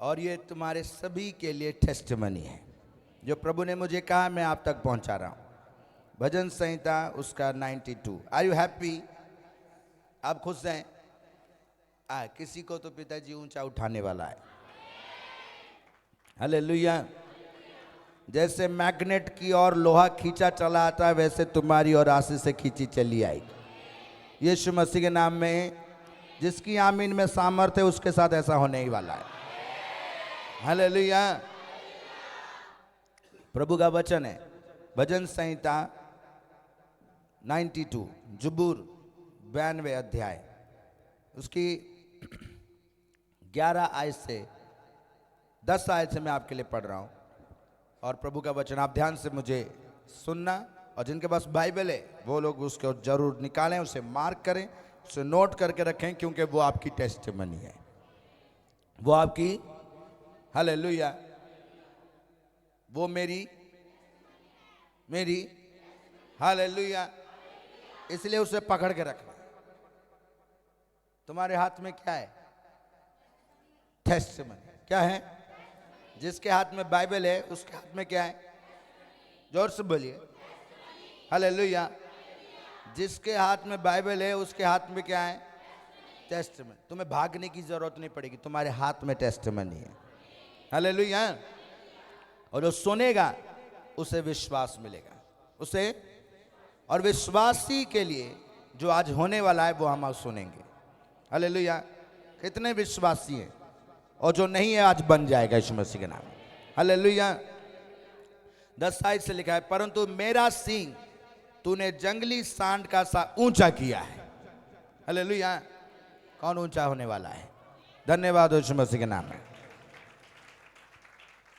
और ये तुम्हारे सभी के लिए टेस्टिमनी है। जो प्रभु ने मुझे कहा मैं आप तक पहुंचा रहा हूं। भजन संहिता उसका 92। Are you happy? आप खुश हैं? किसी को तो पिताजी ऊंचा उठाने वाला है। हालेलुया। जैसे मैग्नेट की ओर लोहा खींचा चला आता है, वैसे तुम्हारी और आशीष से खींची चली आएगी यीशु मसीह के नाम में। जिसकी आमीन में सामर्थ्य है उसके साथ ऐसा होने ही वाला है। हालेलुया। प्रभु का वचन है भजन संहिता 92 जबूर 92 अध्याय उसकी 11 आयत से 10 आयत से मैं आपके लिए पढ़ रहा हूं। और प्रभु का वचन आप ध्यान से मुझे सुनना, और जिनके पास बाइबल है वो लोग उसको जरूर निकालें, उसे मार्क करें, उसे नोट करके रखें, क्योंकि वो आपकी टेस्टिमनी है, वो आपकी, हालेलुया, वो मेरी हालेलुया। इसलिए उसे पकड़ के रखना। तुम्हारे हाथ में क्या है? टेस्टिमनी। क्या है? जिसके हाथ में बाइबल है उसके हाथ में क्या है? जोर से बोलिए हालेलुया। जिसके हाथ में बाइबल है उसके हाथ में क्या है? टेस्टिमनी। तुम्हें भागने की जरूरत नहीं पड़ेगी, तुम्हारे हाथ में टेस्टिमनी है। हालेलुया। और जो सुनेगा उसे विश्वास मिलेगा, उसे, और विश्वासी के लिए जो आज होने वाला है वो हम आज सुनेंगे। हालेलुया। कितने विश्वासी हैं? और जो नहीं है आज बन जाएगा यीशु मसीह के नाम। हालेलुया। 10 आयत से लिखा है, परंतु मेरा सींग तूने जंगली सांड का सा ऊंचा किया है। हालेलुया। कौन ऊंचा होने वाला है? धन्यवाद यीशु मसीह के नाम में।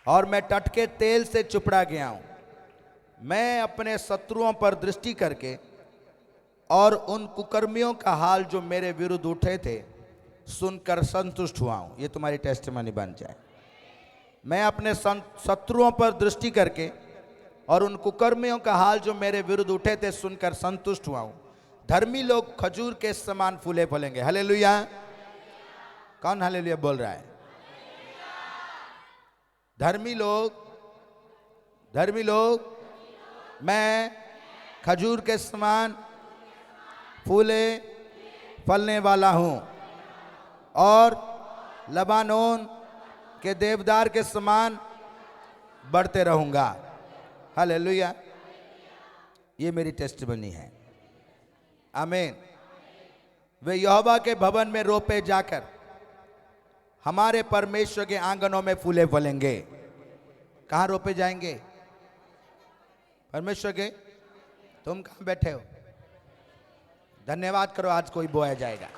और मैं तट के तेल से चुपड़ा गया हूं। मैं अपने शत्रुओं पर दृष्टि करके और उन कुकर्मियों का हाल जो मेरे विरुद्ध उठे थे सुनकर संतुष्ट हुआ हूं। ये तुम्हारी टेस्टिमनी बन जाए। मैं अपने शत्रुओं पर दृष्टि करके और उन कुकर्मियों का हाल जो मेरे विरुद्ध उठे थे सुनकर संतुष्ट हुआ हूं। धर्मी लोग खजूर के समान फूले फलेंगे। हालेलुया। कौन हालेलुया बोल रहा है? धर्मी लोग मैं खजूर के समान फूले फलने वाला हूं और लबानोन के देवदार के समान बढ़ते रहूंगा। हालेलुया। ये मेरी टेस्टिमनी है। आमीन। वे यहोवा के भवन में रोपे जाकर हमारे परमेश्वर के आंगनों में फूले फलेंगे। कहां रोपे जाएंगे? परमेश्वर के। तुम कहां बैठे हो? धन्यवाद करो, आज कोई बोया जाएगा।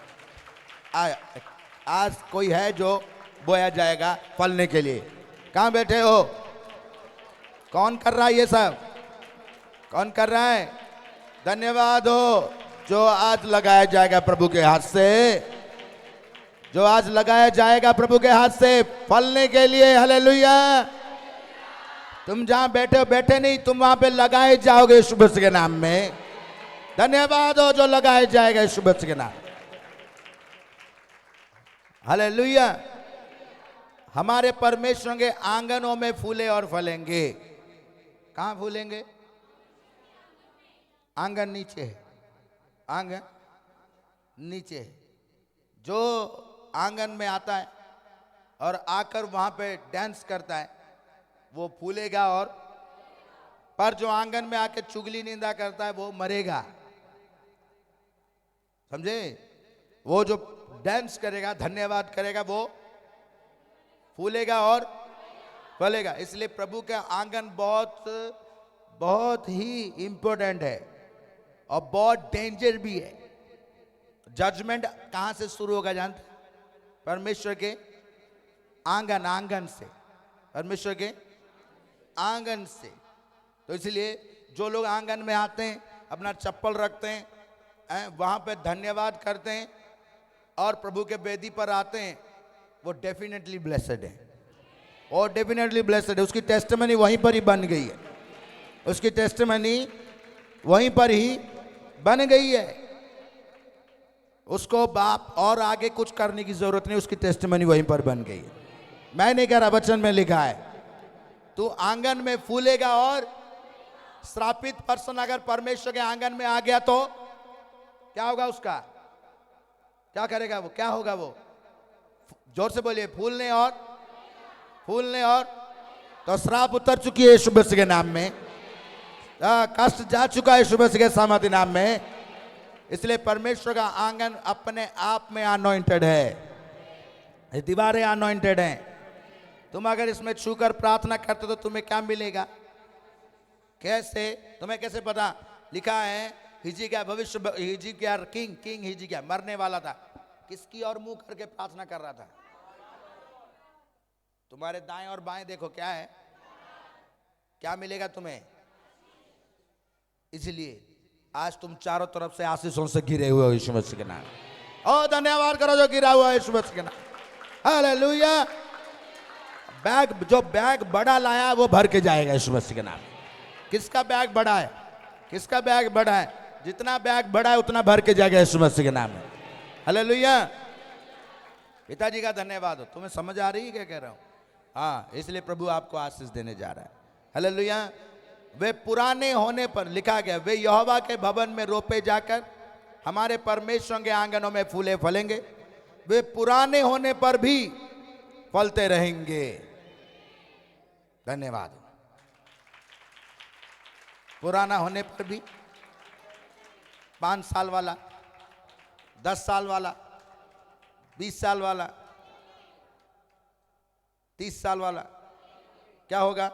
आज कोई है जो बोया जाएगा फलने के लिए। कहां बैठे हो? कौन कर रहा है ये सब? कौन कर रहा है? धन्यवाद हो जो आज लगाया जाएगा प्रभु के हाथ से, जो आज लगाया जाएगा प्रभु के हाथ से फलने के लिए। हालेलुया। तुम जहां बैठे हो, बैठे नहीं, तुम वहां पे लगाए जाओगे यीशु मसीह के नाम में। धन्यवाद हो जो लगाया जाएगा यीशु मसीह के नाम। हालेलुया। हमारे परमेश्वर के आंगनों में फूले और फलेंगे। कहां फूलेंगे? आंगन नीचे है। आंगन नीचे है। जो आंगन में आता है और आकर वहां पे डांस करता है वो फूलेगा, और पर जो आंगन में आके चुगली निंदा करता है वो मरेगा। समझे? वो जो डांस करेगा, धन्यवाद करेगा, वो फूलेगा और फलेगा। इसलिए प्रभु का आंगन बहुत ही इंपॉर्टेंट है और बहुत डेंजर भी है। जजमेंट कहां से शुरू होगा जानते? परमेश्वर के आंगन से। परमेश्वर के आंगन से। तो इसलिए जो लोग आंगन में आते हैं, अपना चप्पल रखते हैं, वहां पे धन्यवाद करते हैं और प्रभु के वेदी पर आते हैं, वो डेफिनेटली ब्लेसेड है। और डेफिनेटली ब्लेसेड है। उसकी टेस्टिमनी वहीं पर ही बन गई है। उसकी टेस्टिमनी वहीं पर ही बन गई है। उसको बाप और आगे कुछ करने की जरूरत नहीं, उसकी टेस्टिमनी वहीं पर बन गई है। मैं नहीं कह रहा, वचन में लिखा है। तू आंगन में फूलेगा और श्रापित पर्सन अगर परमेश्वर के आंगन में आ गया तो क्या होगा उसका? क्या करेगा वो? क्या होगा वो? जोर से बोलिए, फूलने और तो श्राप उतर चुकी है यीशु मसीह के नाम में, कष्ट जा चुका है यीशु मसीह के सामर्थ्य नाम में। इसलिए परमेश्वर का आंगन अपने आप में अनॉइंटेड है, ये दीवारें अनॉइंटेड हैं। तुम अगर इसमें छूकर प्रार्थना करते तो तुम्हें क्या मिलेगा? कैसे? तुम्हें कैसे पता? लिखा है हिजकिय्याह किंग हिजकिय्याह मरने वाला था, किसकी और मुंह करके प्रार्थना कर रहा था? तुम्हारे दाएं और बाएं देखो क्या है, क्या मिलेगा तुम्हें? इसलिए आज तुम चारों तरफ से आशीषों से घिरे हुए हो यीशु मसीह के नाम। ओ धन्यवाद करो जो गिरा हुआ है यीशु मसीह के नाम। हालेलुया। जो बैग बड़ा लाया वो भर के जाएगा यीशु मसीह के नाम। किसका बैग बड़ा है? किसका बैग बड़ा है? जितना बैग बड़ा है उतना भर के जाएगा यीशु मसीह के नाम में। हालेलुया। पिताजी का धन्यवाद हो। तुम्हें समझ आ रही है क्या कह रहा हूं? हाँ, इसलिए प्रभु आपको आशीष देने जा रहा है। हालेलुया। वे पुराने होने पर, लिखा गया, वे यहोवा के भवन में रोपे जाकर हमारे परमेश्वर के आंगनों में फूले फलेंगे। वे पुराने होने पर भी फलते रहेंगे। धन्यवाद। पुराना होने पर भी, 5 साल वाला, 10 साल वाला, 20 साल वाला, 30 साल वाला, क्या होगा?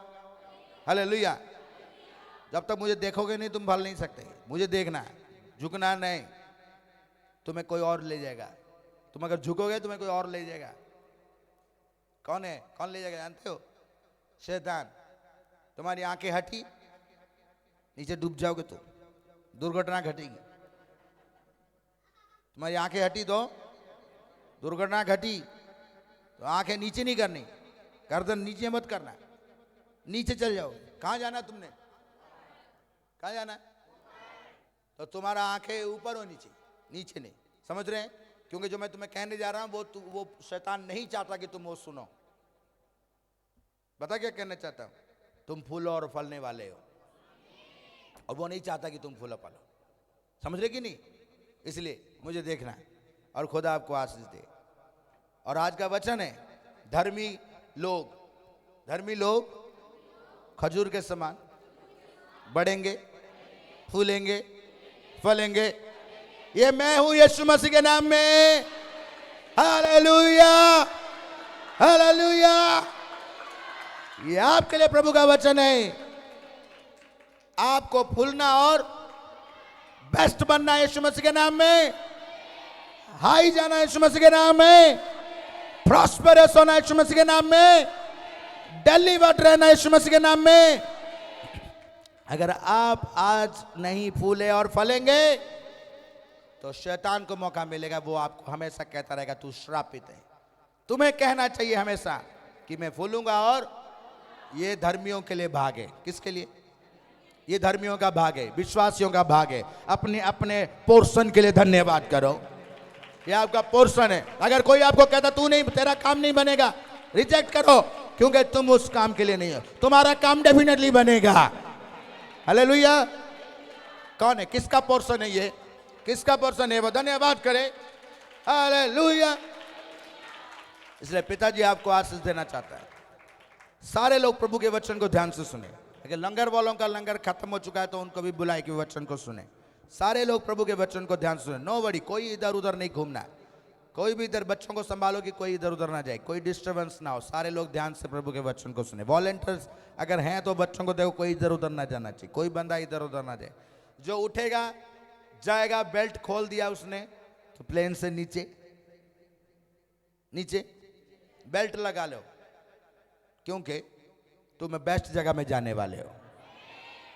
हालेलुया। जब तक मुझे देखोगे नहीं तुम फल नहीं सकते। मुझे देखना है, झुकना नहीं। तुम्हें कोई और ले जाएगा। तुम अगर झुकोगे तुम्हें कोई और ले जाएगा। कौन है? कौन ले जाएगा जानते हो? शैतान। तुम्हारी आंखें हटी, नीचे डूब जाओगे तो दुर्घटना घटेगी। तुम्हारी आंखें हटी तो दुर्घटना घटी। तो आंखें नीचे नहीं करनी, गर्दन नीचे मत करना, नीचे चल जाओ। कहां जाना तुमने? कहां जाना? तो तुम्हारा आंखें ऊपर हो, नीचे नीचे नहीं। समझ रहे हैं? क्योंकि जो मैं तुम्हें कहने जा रहा हूं वो शैतान नहीं चाहता कि तुम वो सुनो। बता क्या कहना चाहता हूं? तुम फूलो और फलने वाले हो, और वो नहीं चाहता कि तुम फूलो फलो। समझ रहे कि नहीं? इसलिए मुझे देखना है और खुदा आपको आशीष दे। और आज का वचन है, धर्मी लोग खजूर के समान बढ़ेंगे, फूलेंगे, फलेंगे। ये मैं हूं यीशु मसीह के नाम में। Hallelujah, hallelujah. ये आपके लिए प्रभु का वचन है। आपको फूलना और बेस्ट बनना है यीशु मसीह के नाम में। हाई जाना है यीशु मसीह के नाम में। प्रॉस्परस होना है यीशु मसीह के नाम में। डिलीवर्ड रहना है यीशु मसीह के नाम में। अगर आप आज नहीं फूले और फलेंगे तो शैतान को मौका मिलेगा। वो आपको हमेशा कहता रहेगा तू श्रापित है। तुम्हें कहना चाहिए हमेशा कि मैं फूलूंगा। और ये धर्मियों के लिए भाग है। किसके लिए? ये धर्मियों का भाग है, विश्वासियों का भाग है। अपने अपने पोर्शन के लिए धन्यवाद करो। ये आपका पोर्शन है। अगर कोई आपको कहता तू नहीं, तेरा काम नहीं बनेगा, रिजेक्ट करो, क्योंकि तुम उस काम के लिए नहीं हो। तुम्हारा काम डेफिनेटली बनेगा। हालेलुया। कौन है? किसका पोर्शन है ये? किसका पोर्शन है? वो धन्यवाद करे। हालेलुया। इसलिए पिताजी आपको आशीष देना चाहता है। सारे लोग प्रभु के वचन को ध्यान से सुने। अगर लंगर वालों का लंगर खत्म हो चुका है तो उनको भी बुलाए कि वचन को सुने। सारे लोग प्रभु के वचन को ध्यान से सुने। नोबडी, कोई इधर उधर नहीं घूमना। कोई भी इधर, बच्चों को संभालो कि कोई इधर उधर ना जाए, कोई डिस्टर्बेंस ना हो। सारे लोग ध्यान से प्रभु के वचन को सुने। वॉलंटियर्स अगर हैं तो बच्चों को देखो, कोई इधर उधर ना जाना चाहिए। कोई बंदा इधर उधर ना जाए। जो उठेगा जाएगा। बेल्ट खोल दिया उसने तो प्लेन से नीचे बेल्ट लगा लो, क्योंकि तुम बेस्ट जगह में जाने वाले हो।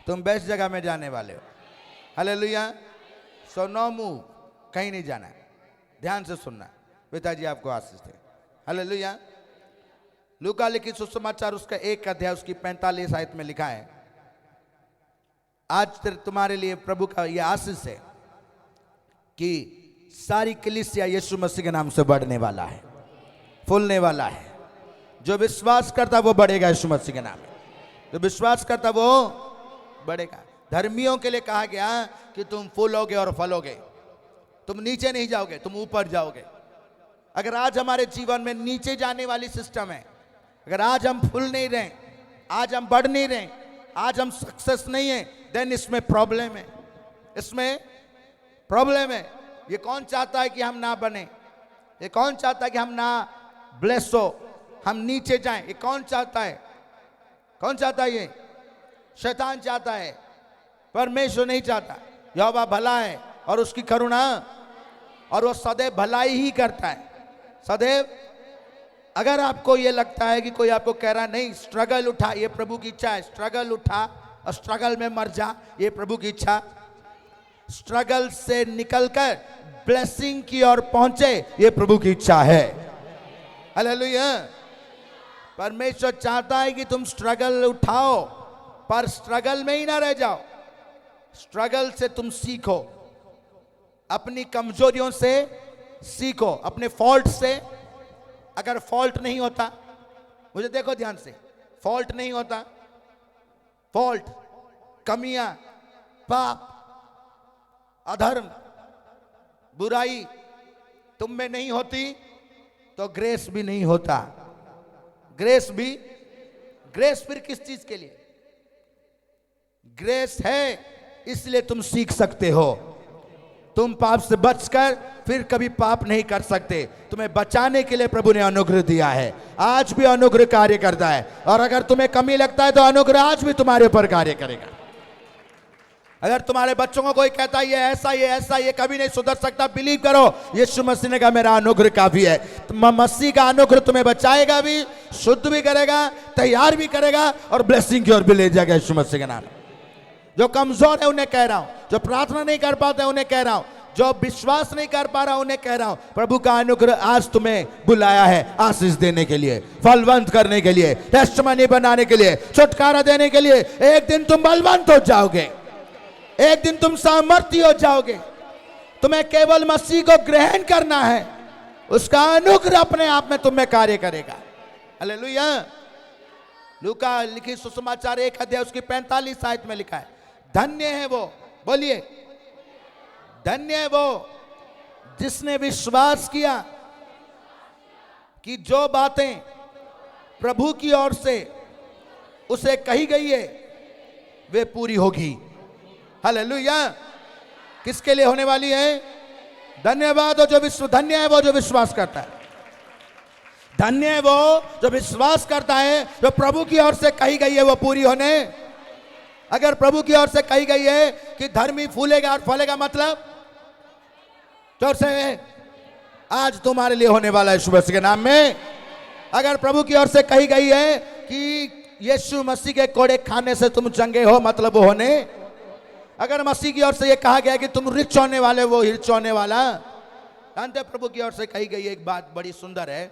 तुम बेस्ट जगह में जाने वाले हो। हालेलुया। सो नो मूव, कहीं नहीं जाना है। ध्यान से सुनना। पिताजी आपको आशीष दे। हालेलुया। लूका लिखित सुसमाचार उसका 1 अध्याय उसकी 45 आयत में लिखा है, आज तुम्हारे लिए प्रभु का यह आशीष है कि सारी कलीसिया यीशु मसीह के नाम से बढ़ने वाला है, फूलने वाला है, जो विश्वास करता वो बढ़ेगा यीशु मसीह के नाम में। जो विश्वास करता वो बढ़ेगा। धर्मियों के लिए कहा गया कि तुम फूलोगे और फलोगे, तुम नीचे नहीं जाओगे, तुम ऊपर जाओगे। अगर आज हमारे जीवन में नीचे जाने वाली सिस्टम है, अगर आज हम फूल नहीं रहे, आज हम बढ़ नहीं रहे, आज हम सक्सेस नहीं है, देन इसमें प्रॉब्लम है, इसमें प्रॉब्लम है। ये कौन चाहता है कि हम ना बने? ये कौन चाहता है कि हम ना ब्लेस हो, हम नीचे जाएं? ये कौन चाहता है? कौन चाहता है? ये शैतान चाहता है, परमेश्वर नहीं चाहता। यहोवा भला है और उसकी करुणा, और वो सदैव भलाई ही करता है, सदैव। अगर आपको ये लगता है कि कोई आपको कह रहा नहीं स्ट्रगल उठा, ये प्रभु की इच्छा है, स्ट्रगल उठा और स्ट्रगल में मर जा, ये प्रभु की इच्छा। स्ट्रगल से निकलकर ब्लेसिंग की ओर पहुंचे, ये प्रभु की इच्छा है। हालेलुया। परमेश्वर चाहता है कि तुम स्ट्रगल उठाओ, पर स्ट्रगल में ही ना रह जाओ। स्ट्रगल से तुम सीखो, अपनी कमजोरियों से सीखो, अपने फॉल्ट से। अगर फॉल्ट नहीं होता, मुझे देखो ध्यान से, फॉल्ट नहीं होता, फॉल्ट, कमियां, पाप, अधर्म, बुराई तुम में नहीं होती तो ग्रेस भी नहीं होता। ग्रेस भी, ग्रेस फिर किस चीज के लिए? ग्रेस है इसलिए तुम सीख सकते हो। तुम पाप से बचकर फिर कभी पाप नहीं कर सकते। तुम्हें बचाने के लिए प्रभु ने अनुग्रह दिया है, आज भी अनुग्रह कार्य करता है। और अगर तुम्हें कमी लगता है तो अनुग्रह आज भी तुम्हारे ऊपर कार्य करेगा। अगर तुम्हारे बच्चों को कोई कहता है ये ऐसा, ये ऐसा, ये कभी नहीं सुधर सकता, बिलीव करो, यीशु मसीह ने कहा मेरा अनुग्रह काफी है। मसीह का अनुग्रह तुम्हें बचाएगा भी, शुद्ध भी करेगा, तैयार भी करेगा और ब्लेसिंग की ओर भी ले जाएगा यीशु मसीह के नाम। जो कमजोर है उन्हें कह रहा हूं, जो प्रार्थना नहीं कर पाते उन्हें कह रहा हूं, जो विश्वास नहीं कर पा रहा उन्हें कह रहा हूं, प्रभु का अनुग्रह आज तुम्हें बुलाया है आशीष देने के लिए, फलवंत करने के लिए, टेस्टमनी बनाने के लिए, छुटकारा देने के लिए। एक दिन तुम बलवंत हो जाओगे, एक दिन तुम सामर्थ्य हो जाओगे। तुम्हें केवल मसीह को ग्रहण करना है, उसका अनुग्रह अपने आप में तुम्हें कार्य करेगा। हालेलुया। लूका लिखी सुसमाचार 1 अध्याय उसकी 45 आयत में लिखा है, धन्य है वो, बोलिए धन्य है वो जिसने विश्वास किया कि जो बातें प्रभु की ओर से उसे कही गई है वे पूरी होगी। हालेलुया। किसके लिए होने वाली है? धन्यवाद हो जो धन्य है वो जो विश्वास करता है। धन्य है वो जो विश्वास करता है, जो प्रभु की ओर से कही गई है वो पूरी होने। अगर प्रभु की ओर से कही गई है कि धर्मी फूलेगा और फलेगा, मतलब जोर से आज तुम्हारे लिए होने वाला है यीशु मसीह के नाम में। अगर प्रभु की ओर से कही गई है कि यीशु मसीह के कोड़े खाने से तुम चंगे हो, मतलब वो होने। अगर मसीह की ओर से ये कहा गया कि तुम रिच होने वाले, वो रिच होने वाला। जानते प्रभु की ओर से कही गई एक बात बड़ी सुंदर है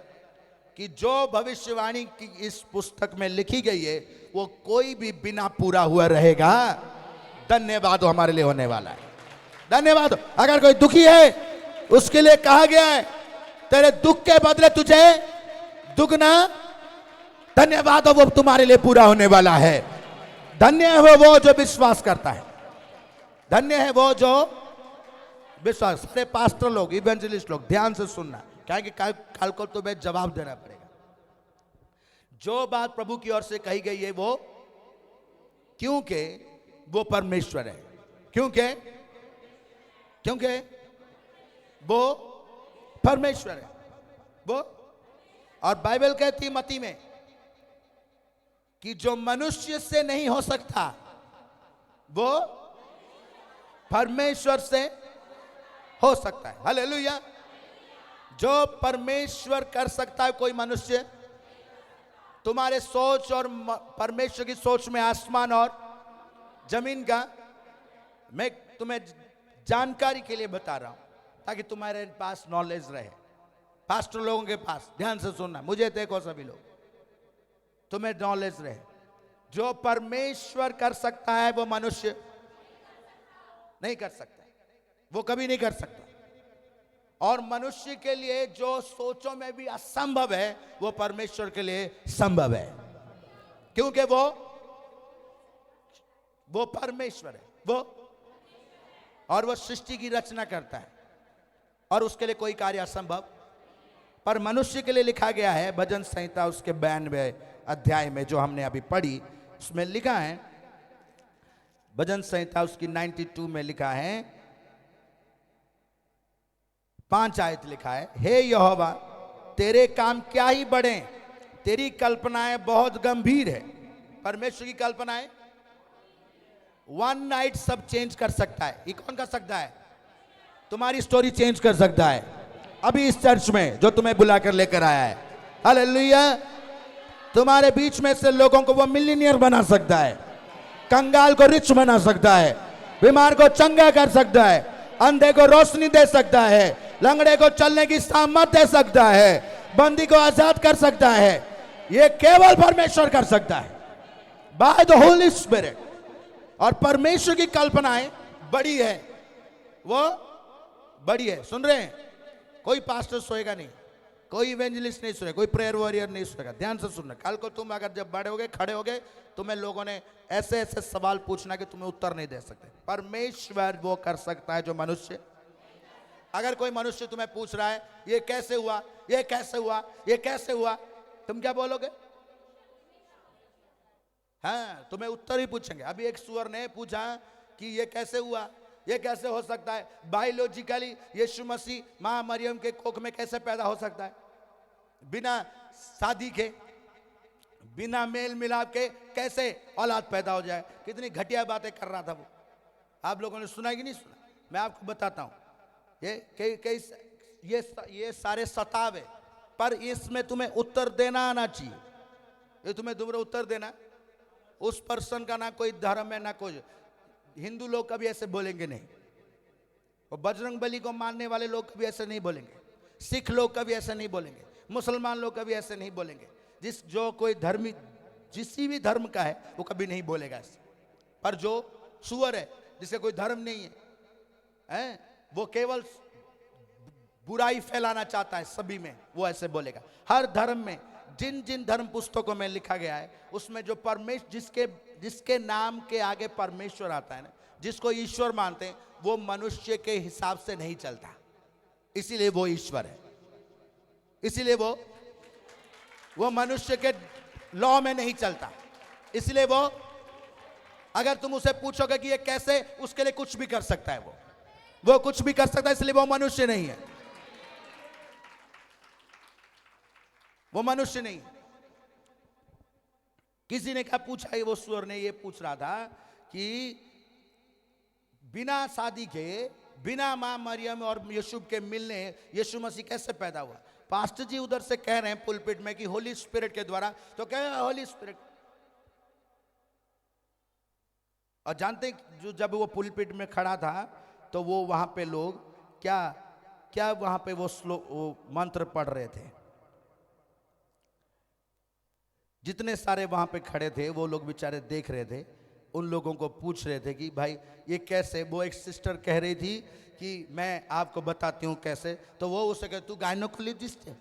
कि जो भविष्यवाणी की इस पुस्तक में लिखी गई है वो कोई भी बिना पूरा हुआ रहेगा। धन्यवाद हमारे लिए होने वाला है। धन्यवाद। अगर कोई दुखी है उसके लिए कहा गया है तेरे दुख के बदले तुझे दुगना धन्यवाद वो तुम्हारे लिए पूरा होने वाला है। धन्य है वो जो विश्वास करता है, धन्य है वो जो विश्वास। सारे पास्टर लोग, इवेंजलिस्ट लोग ध्यान से सुनना, क्या कि कल को तुम्हें जवाब देना पड़ेगा। जो बात प्रभु की ओर से कही गई है वो, क्योंकि वो परमेश्वर है, क्योंकि वो परमेश्वर है वो। और बाइबल कहती मती में कि जो मनुष्य से नहीं हो सकता वो परमेश्वर से हो सकता है। हालेलुया। जो परमेश्वर कर सकता है कोई मनुष्य, तुम्हारे सोच और परमेश्वर की सोच में आसमान और जमीन का, मैं तुम्हें जानकारी के लिए बता रहा हूं ताकि तुम्हारे पास नॉलेज रहे। पास्टर लोगों के पास ध्यान से सुनना, मुझे देखो सभी लोग, तुम्हें नॉलेज रहे। जो परमेश्वर कर सकता है वो मनुष्य नहीं कर सकता, वो कभी नहीं कर सकता। और मनुष्य के लिए जो सोचों में भी असंभव है वो परमेश्वर के लिए संभव है, क्योंकि वो परमेश्वर है, और वो सृष्टि की रचना करता है और उसके लिए कोई कार्य असंभव। पर मनुष्य के लिए लिखा गया है, भजन संहिता उसके 92 अध्याय में जो हमने अभी पढ़ी, उसमें लिखा है, भजन संहिता उसकी 92 में लिखा है, 5 आयत लिखा है, हे यहोवा तेरे काम क्या ही बड़े, तेरी कल्पनाएं बहुत गंभीर है। परमेश्वर की कल्पनाएं 1 नाइट सब चेंज कर सकता है। ये कौन कर सकता है? तुम्हारी स्टोरी चेंज कर सकता है अभी इस चर्च में जो तुम्हें बुलाकर लेकर आया है। हालेलुया। तुम्हारे बीच में से लोगों को वो मिलियनियर बना सकता है, कंगाल को रिच बना सकता है, बीमार को चंगा कर सकता है, अंधे को रोशनी दे सकता है, लंगड़े को चलने की सामर्थ दे सकता है, बंदी को आजाद कर सकता है। ये केवल परमेश्वर कर सकता है, बाय द होली स्पिरिट। और परमेश्वर की कल्पनाएं बड़ी है, वो बड़ी है। सुन रहे हैं? कोई पास्टर सोएगा नहीं, कोई इवेंजलिस्ट नहीं सोएगा, कोई प्रेयर वॉरियर नहीं सोएगा। ध्यान से सुनना, कल को तुम अगर जब बड़े होगे, खड़े होगे, तुम्हें लोगों ने ऐसे ऐसे सवाल पूछना कि तुम्हें उत्तर नहीं दे सकते। परमेश्वर वो कर सकता है जो मनुष्य, अगर कोई मनुष्य तुम्हें पूछ रहा है ये कैसे हुआ, ये कैसे हुआ, ये कैसे हुआ, तुम क्या बोलोगे? हाँ, तुम्हें उत्तर ही पूछेंगे। अभी एक सुअर ने पूछा कि ये कैसे हुआ, ये कैसे हो सकता है, बायोलॉजिकली यीशु मसीह मां मरियम के कोख में कैसे पैदा हो सकता है, बिना शादी के, बिना मेल मिलाप के कैसे औलाद पैदा हो जाए। कितनी घटिया बातें कर रहा था वो। आप लोगों ने सुना कि नहीं सुना? मैं आपको बताता हूं, ये सारे सताव है, पर इसमें तुम्हें उत्तर देना आना चाहिए। ये तुम्हें दोबारा उत्तर देना। उस पर्सन का ना कोई धर्म है ना कोई, हिंदू लोग कभी ऐसे बोलेंगे नहीं, और बजरंग बली को मानने वाले लोग कभी ऐसे नहीं बोलेंगे, सिख लोग कभी ऐसे नहीं बोलेंगे, मुसलमान लोग कभी ऐसे नहीं बोलेंगे। जो कोई धर्मी जिसी भी धर्म का है वो कभी नहीं बोलेगा ऐसे। पर जो सुअर है, जिसका कोई धर्म नहीं है, वो केवल बुराई फैलाना चाहता है सभी में, वो ऐसे बोलेगा। हर धर्म में जिन जिन धर्म पुस्तकों में लिखा गया है उसमें जो परमेश्वर, जिसके नाम के आगे परमेश्वर आता है ना, जिसको ईश्वर मानते हैं, वो मनुष्य के हिसाब से नहीं चलता, इसीलिए वो ईश्वर है। इसीलिए वो मनुष्य के लॉ में नहीं चलता, इसलिए वो, अगर तुम उसे पूछोगे कि ये कैसे, उसके लिए कुछ भी कर सकता है, वो कुछ भी कर सकता है, इसलिए वो मनुष्य नहीं है, वो मनुष्य नहीं। किसी ने क्या पूछा है, वो सुअर ने ये पूछ रहा था कि बिना शादी के, बिना मां मरियम और यीशु के मिलने यीशु मसीह कैसे पैदा हुआ। पास्टर जी उधर से कह रहे हैं पुलपिट में कि होली स्पिरिट के द्वारा, तो कह रहे हैं होली स्पिरिट। और जानते जो जब वो पुलपिट में खड़ा था तो वो वहां पे लोग क्या वहां पे वो मंत्र पढ़ रहे थे। जितने सारे वहां पे खड़े थे वो लोग बेचारे देख रहे थे, उन लोगों को पूछ रहे थे कि भाई ये कैसे। वो एक सिस्टर कह रही थी कि मैं आपको बताती हूँ कैसे, तो वो उसे कहते तू गायनोकोलॉजिस्ट है,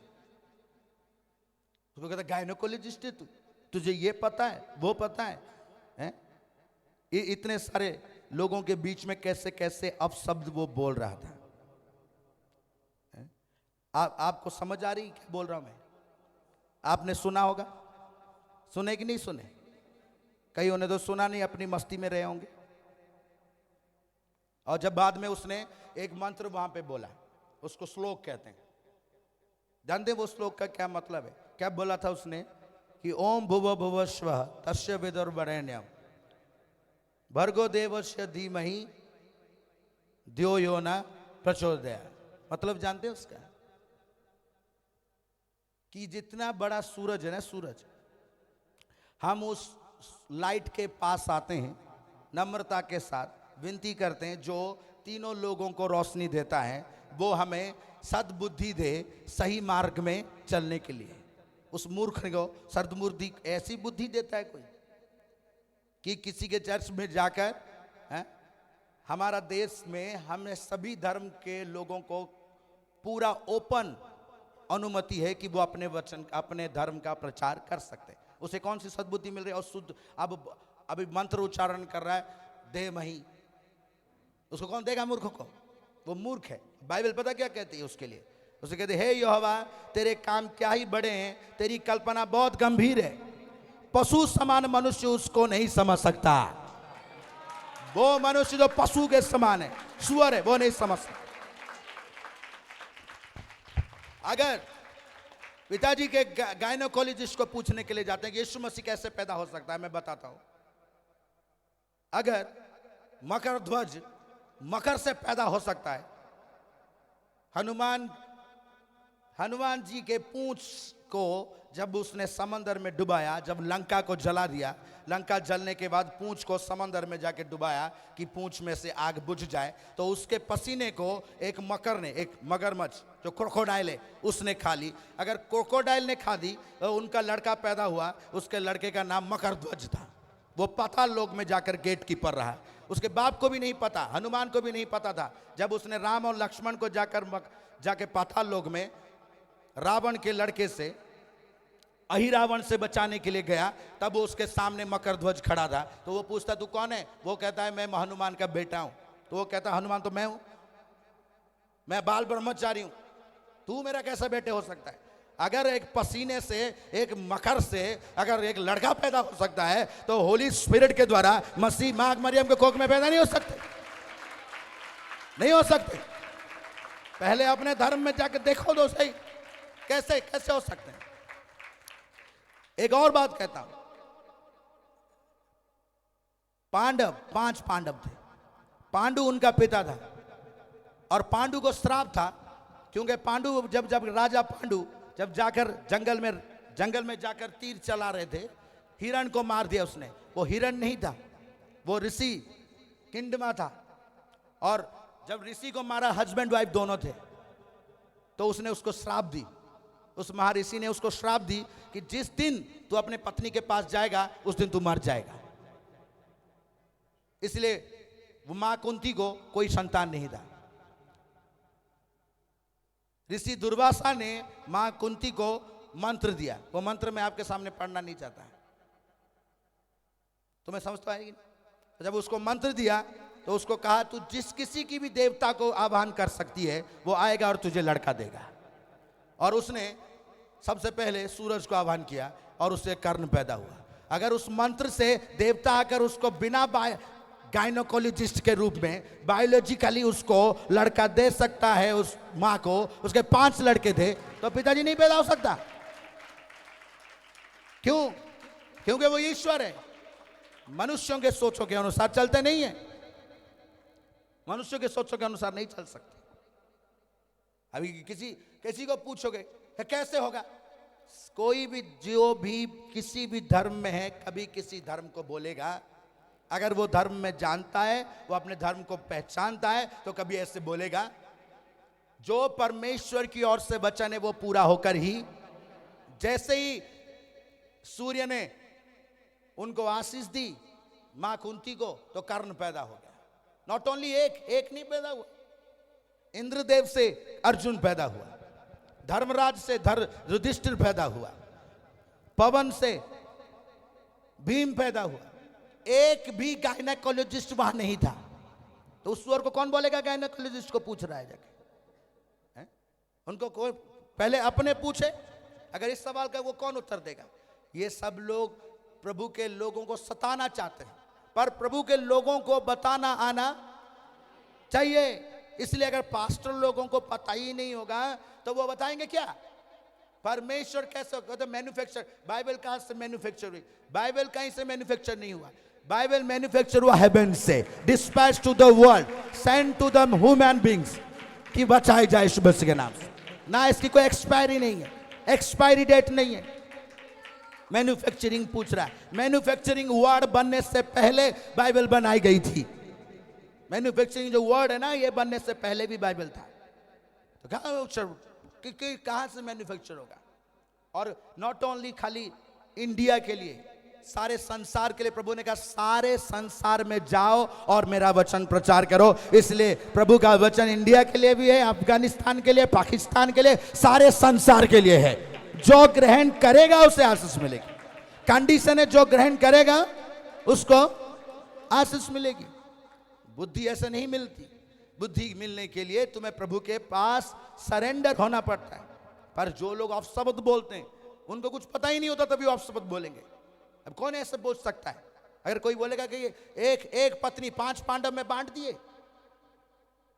उसको कहता गायनोकोलॉजिस्ट है तू, तुझे ये पता है वो पता है? ये इतने सारे लोगों के बीच में कैसे कैसे अपशब्द वो बोल रहा था। आपको समझ आ रही क्या बोल रहा हूं मैं? आपने सुना होगा, सुने कि नहीं सुने? कई उन्हें तो सुना नहीं, अपनी मस्ती में रहे होंगे। और जब बाद में उसने एक मंत्र वहां पे बोला, उसको श्लोक कहते हैं। जानते हैं वो श्लोक का क्या मतलब है? क्या बोला था उसने कि ओम भुव भुव स्वः तस्य विदुर्वरेण्यम भर्गो देवस्य धीमहि धियो यो न प्रचोदयात्। मतलब जानते हैं उसका कि जितना बड़ा सूरज है ना, सूरज, हम उस लाइट के पास आते हैं, नम्रता के साथ विनती करते हैं, जो तीनों लोगों को रोशनी देता है, वो हमें सद्बुद्धि दे सही मार्ग में चलने के लिए। उस मूर्ख को सद्बुद्धि, ऐसी बुद्धि देता है कोई कि किसी के चर्च में जाकर हमारा देश में हमने सभी धर्म के लोगों को पूरा ओपन अनुमति है कि वो अपने वचन अपने धर्म का प्रचार कर सकते हैं। उसे कौन सी सद्बुद्धि मिल रही है? और शुद्ध अब अभी मंत्र उच्चारण कर रहा है दे मही, उसको कौन देगा? मूर्ख को। वो मूर्ख है। बाइबल पता क्या कहती है उसके लिए? उसे कहते हे यहोवा तेरे काम क्या ही बड़े हैं, तेरी कल्पना बहुत गंभीर है, पशु समान मनुष्य उसको नहीं समझ सकता। वो मनुष्य जो पशु के समान है, सुअर है, वो नहीं समझ सकता। अगर पिताजी के गायनोकोलॉजिस्ट को पूछने के लिए जाते हैं कि यीशु मसीह कैसे पैदा हो सकता है, मैं बताता हूं। अगर मकर ध्वज मकर से पैदा हो सकता है, हनुमान जी के पूंछ को जब उसने समंदर में डुबाया, जब लंका को जला दिया, लंका जलने के बाद पूंछ को समंदर में जाके डुबाया कि पूंछ में से आग बुझ जाए, तो उसके पसीने को एक मकर ने, एक मगरमच्छ जो क्रोकोडाइल है, उसने खा ली। अगर क्रोकोडाइल ने खा दी तो उनका लड़का पैदा हुआ, उसके लड़के का नाम मकर ध्वज था। वो पाताल लोक में जाकर गेट कीपर रहा। उसके बाप को भी नहीं पता, हनुमान को भी नहीं पता था। जब उसने राम और लक्ष्मण को जाके पाताल लोक में रावण के लड़के से, अहिरावण से बचाने के लिए गया, तब वो उसके सामने मकर ध्वज खड़ा था। तो वो पूछता तू कौन है? वो कहता है मैं हनुमान का बेटा हूं। तो वो कहता हनुमान तो मैं हूं, मैं बाल ब्रह्मचारी हूं, तू मेरा कैसा बेटे हो सकता है? अगर एक पसीने से, एक मकर से अगर एक लड़का पैदा हो सकता है, तो होली स्पिरिट के द्वारा मसीह माँ मरियम के कोख में पैदा नहीं हो सकते, नहीं हो सकते। पहले अपने धर्म में जाकर देखो तो सही, कैसे कैसे हो सकते हैं। एक और बात कहता हूं, पांडव 5 पांडव थे। पांडु उनका पिता था और पांडु को श्राप था, क्योंकि पांडु जब राजा पांडु जब जाकर जंगल में जाकर तीर चला रहे थे, हिरण को मार दिया उसने। वो हिरण नहीं था, वो ऋषि किंडमा था। और जब ऋषि को मारा, हस्बैंड वाइफ दोनों थे, तो उसने उसको श्राप दी। उस महर्षि ने उसको श्राप दी कि जिस दिन तू अपने पत्नी के पास जाएगा उस दिन तू मर जाएगा। इसलिए वो मां कुंती को कोई संतान नहीं था। ऋषि दुर्वासा ने मां कुंती को मंत्र दिया। वो मंत्र मैं आपके सामने पढ़ना नहीं चाहता, तुम्हें समझ तो आएगी। तो जब उसको मंत्र दिया तो उसको कहा तू जिस किसी की भी देवता को आह्वान कर सकती है, वो आएगा और तुझे लड़का देगा। और उसने सबसे पहले सूरज को आह्वान किया और उससे कर्ण पैदा हुआ। अगर उस मंत्र से देवता आकर उसको बिना गायनोकोलॉजिस्ट के रूप में बायोलॉजिकली उसको लड़का दे सकता है, उस मां को, उसके 5 लड़के थे, तो पिताजी नहीं पैदा हो सकता। क्यों? क्योंकि वो ईश्वर है। मनुष्यों के सोचों के अनुसार चलते नहीं है, मनुष्यों के सोचों के अनुसार नहीं चल सकते। अभी किसी को पूछोगे कैसे होगा, कोई भी जो भी किसी भी धर्म में है, कभी किसी धर्म को बोलेगा, अगर वो धर्म में जानता है, वो अपने धर्म को पहचानता है, तो कभी ऐसे बोलेगा। जो परमेश्वर की ओर से वचन है वो पूरा होकर ही, जैसे ही सूर्य ने उनको आशीष दी मां कुंती को, तो कर्ण पैदा हो गया। नॉट ओनली एक नहीं पैदा हुआ, इंद्रदेव से अर्जुन पैदा हुआ, धर्मराज से युधिष्ठिर पैदा हुआ, पवन से भीम पैदा हुआ। एक भी गायनेकोलॉजिस्ट वहां नहीं था, तो उस स्वर को कौन बोलेगा? गायनेकोलॉजिस्ट को पूछ रहा है जाके, हैं? उनको कोई पहले अपने पूछे, अगर इस सवाल का वो कौन उत्तर देगा? ये सब लोग प्रभु के लोगों को सताना चाहते हैं, पर प्रभु के लोगों को बताना आना चाहिए। इसलिए अगर पास्टर लोगों को पता ही नहीं होगा तो वो बताएंगे क्या? परमेश्वर कैसे होगा? तो मैन्युफैक्चर, बाइबल कहां से मैन्युफैक्चर हुई? बाइबल कहीं से मैन्युफैक्चर नहीं हुआ। बाइबल मैन्युफैक्चर हुआ हेवन से, dispatch to the world, send to the human beings, कि बचाए जाए यीशु मसीह के नाम से। ना इसकी कोई एक्सपायरी नहीं है, एक्सपायरी डेट नहीं है। मैन्युफैक्चरिंग पूछ रहा है, मैन्युफैक्चरिंग वर्ड बनने से पहले बाइबल बनाई गई थी। मैन्युफैक्चरिंग जो वर्ड है ना, ये बनने से पहले भी बाइबल था। तो कहां से मैन्युफैक्चर होगा? और नॉट ओनली खाली इंडिया के लिए, सारे संसार के लिए। प्रभु ने कहा सारे संसार में जाओ और मेरा वचन प्रचार करो। इसलिए प्रभु का वचन इंडिया के लिए भी है, अफगानिस्तान के लिए, पाकिस्तान के लिए, सारे संसार के लिए है। जो ग्रहण करेगा उसे आशीष मिलेगी। कंडीशन है जो ग्रहण करेगा उसको आशीष मिलेगी। बुद्धि ऐसे नहीं मिलती। बुद्धि मिलने के लिए तुम्हें प्रभु के पास सरेंडर होना पड़ता है। पर जो लोग अपशब्द बोलते हैं उनको कुछ पता ही नहीं होता, तभी वो अपशब्द बोलेंगे। अब कौन ऐसे बोल सकता है? अगर कोई बोलेगा कि एक पत्नी 5 पांडव में बांट दिए,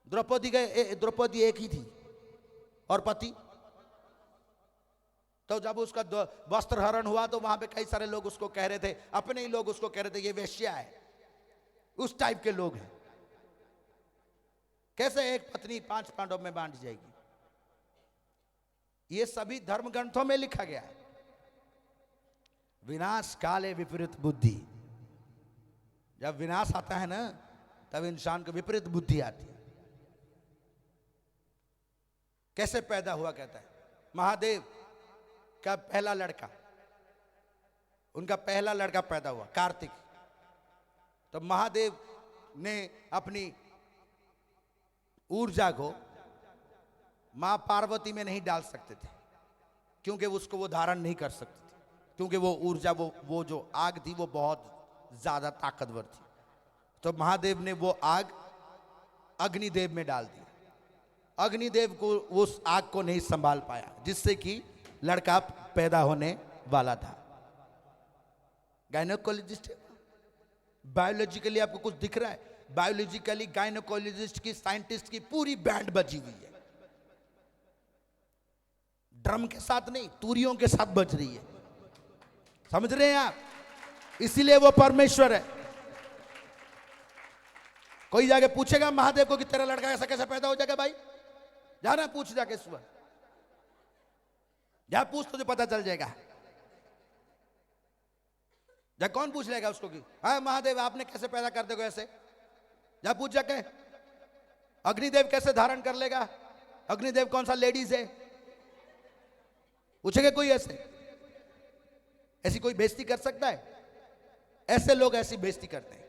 द्रौपदी एक ही थी और पति, तो जब उसका वस्त्र हरण हुआ तो वहां पे कई सारे लोग उसको कह रहे थे, अपने ही लोग उसको कह रहे थे ये वेश्या है। उस टाइप के लोग हैं। कैसे एक पत्नी 5 पांडव में बांट जाएगी? ये सभी धर्म ग्रंथों में लिखा गया है। विनाश काले विपरीत बुद्धि। जब विनाश आता है ना, तब इंसान को विपरीत बुद्धि आती है। कैसे पैदा हुआ? कहता है महादेव का पहला लड़का, उनका पहला लड़का पैदा हुआ कार्तिक। तो महादेव ने अपनी ऊर्जा को मां पार्वती में नहीं डाल सकते थे, क्योंकि उसको वो धारण नहीं कर सकते थे, क्योंकि वो ऊर्जा, वो जो आग थी वो बहुत ज्यादा ताकतवर थी। तो महादेव ने वो आग अग्निदेव में डाल दी। अग्निदेव को उस आग को नहीं संभाल पाया, जिससे कि लड़का पैदा होने वाला था। गायनोकोलॉजिस्ट, बायोलॉजिकली आपको कुछ दिख रहा है? बायोलॉजिकली गायनोकोलॉजिस्ट की, साइंटिस्ट की पूरी बैंड बजी हुई है। ड्रम के साथ नहीं, तुरियों के साथ बज रही है। समझ रहे हैं आप? इसीलिए वो परमेश्वर है। कोई जाके पूछेगा महादेव को कि तेरा लड़का ऐसा कैसे पैदा हो जाएगा? भाई जाना पूछ जाके सुबह, जा पूछ, तुझे पता चल जाएगा। जा कौन पूछ लेगा उसको कि हाँ महादेव आपने कैसे पैदा कर दोगे ऐसे? जा पूछ जाके। अग्निदेव कैसे धारण कर लेगा? अग्निदेव कौन सा लेडीज है? पूछेगा कोई ऐसे? ऐसी कोई बेइज्जती कर सकता है? ऐसे लोग ऐसी बेइज्जती करते हैं।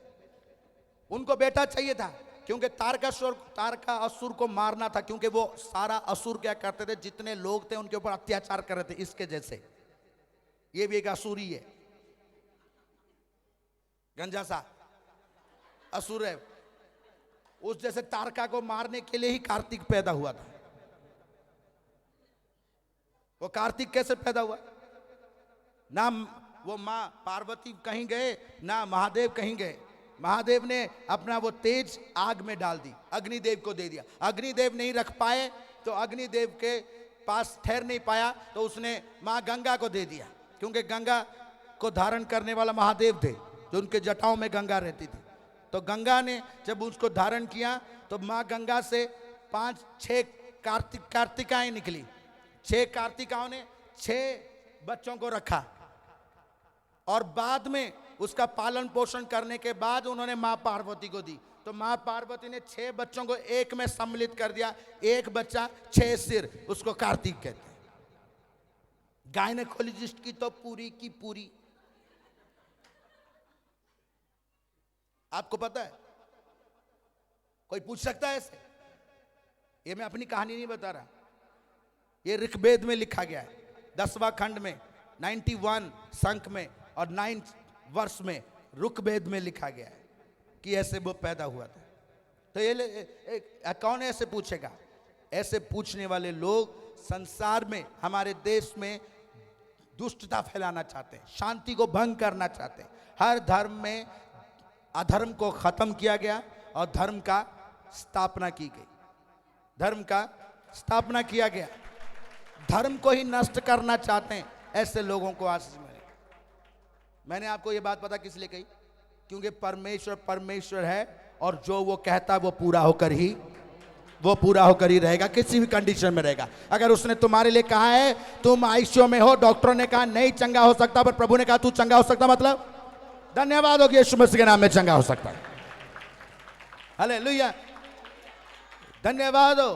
उनको बेटा चाहिए था, क्योंकि तारकासुर को मारना था, क्योंकि वो सारा असुर क्या करते थे, जितने लोग थे उनके ऊपर अत्याचार कर रहे थे। इसके जैसे ये भी एक असुर ही है, गंजा सा असुर है। उस जैसे तारका को मारने के लिए ही कार्तिक पैदा हुआ था। वो कार्तिक कैसे पैदा हुआ? ना वो मां पार्वती कहीं गए, ना महादेव कहीं गए। महादेव ने अपना वो तेज आग में डाल दी, अग्निदेव को दे दिया। अग्निदेव नहीं रख पाए तो अग्निदेव के पास ठहर नहीं पाया, तो उसने मां गंगा को दे दिया, क्योंकि गंगा को धारण करने वाला महादेव थे, जो उनके जटाओं में गंगा रहती थी। तो गंगा ने जब उसको धारण किया तो मां गंगा से 5-6 कार्तिकाएं निकली। 6 कार्तिकाओं ने 6 बच्चों को रखा, और बाद में उसका पालन पोषण करने के बाद उन्होंने मां पार्वती को दी। तो मां पार्वती ने 6 बच्चों को एक में सम्मिलित कर दिया। एक बच्चा 6 सिर, उसको कार्तिक कहते हैं। गायनेकोलॉजिस्ट की तो पूरी की पूरी, आपको पता है? कोई पूछ सकता है ऐसे? ये मैं अपनी कहानी नहीं बता रहा, ये ऋग्वेद में लिखा गया है 10वां खंड में 91 संख में और 9 वर्ष में ऋग्वेद में लिखा गया है कि ऐसे वो पैदा हुआ था। तो ये कौन ऐसे पूछेगा? ऐसे पूछने वाले लोग संसार में, हमारे देश में दुष्टता फैलाना चाहते हैं, शांति को भंग करना चाहते हैं। हर धर्म में अधर्म को खत्म किया गया और धर्म का स्थापना की गई। धर्म का स्थापना किया गया। धर्म को ही नष्ट करना चाहते हैं, ऐसे लोगों को आशीष मिले। मैंने आपको ये बात पता किस लिए कही? क्योंकि परमेश्वर परमेश्वर है, और जो वो कहता है वो पूरा होकर ही रहेगा, किसी भी कंडीशन में रहेगा। अगर उसने तुम्हारे लिए कहा है तुम आईसीयू में हो, डॉक्टरों ने कहा नहीं चंगा हो सकता, पर प्रभु ने कहा तू चंगा हो सकता, मतलब धन्यवाद हो कि यीशु मसीह के नाम में चंगा हो सकता है। हालेलुया, धन्यवाद हो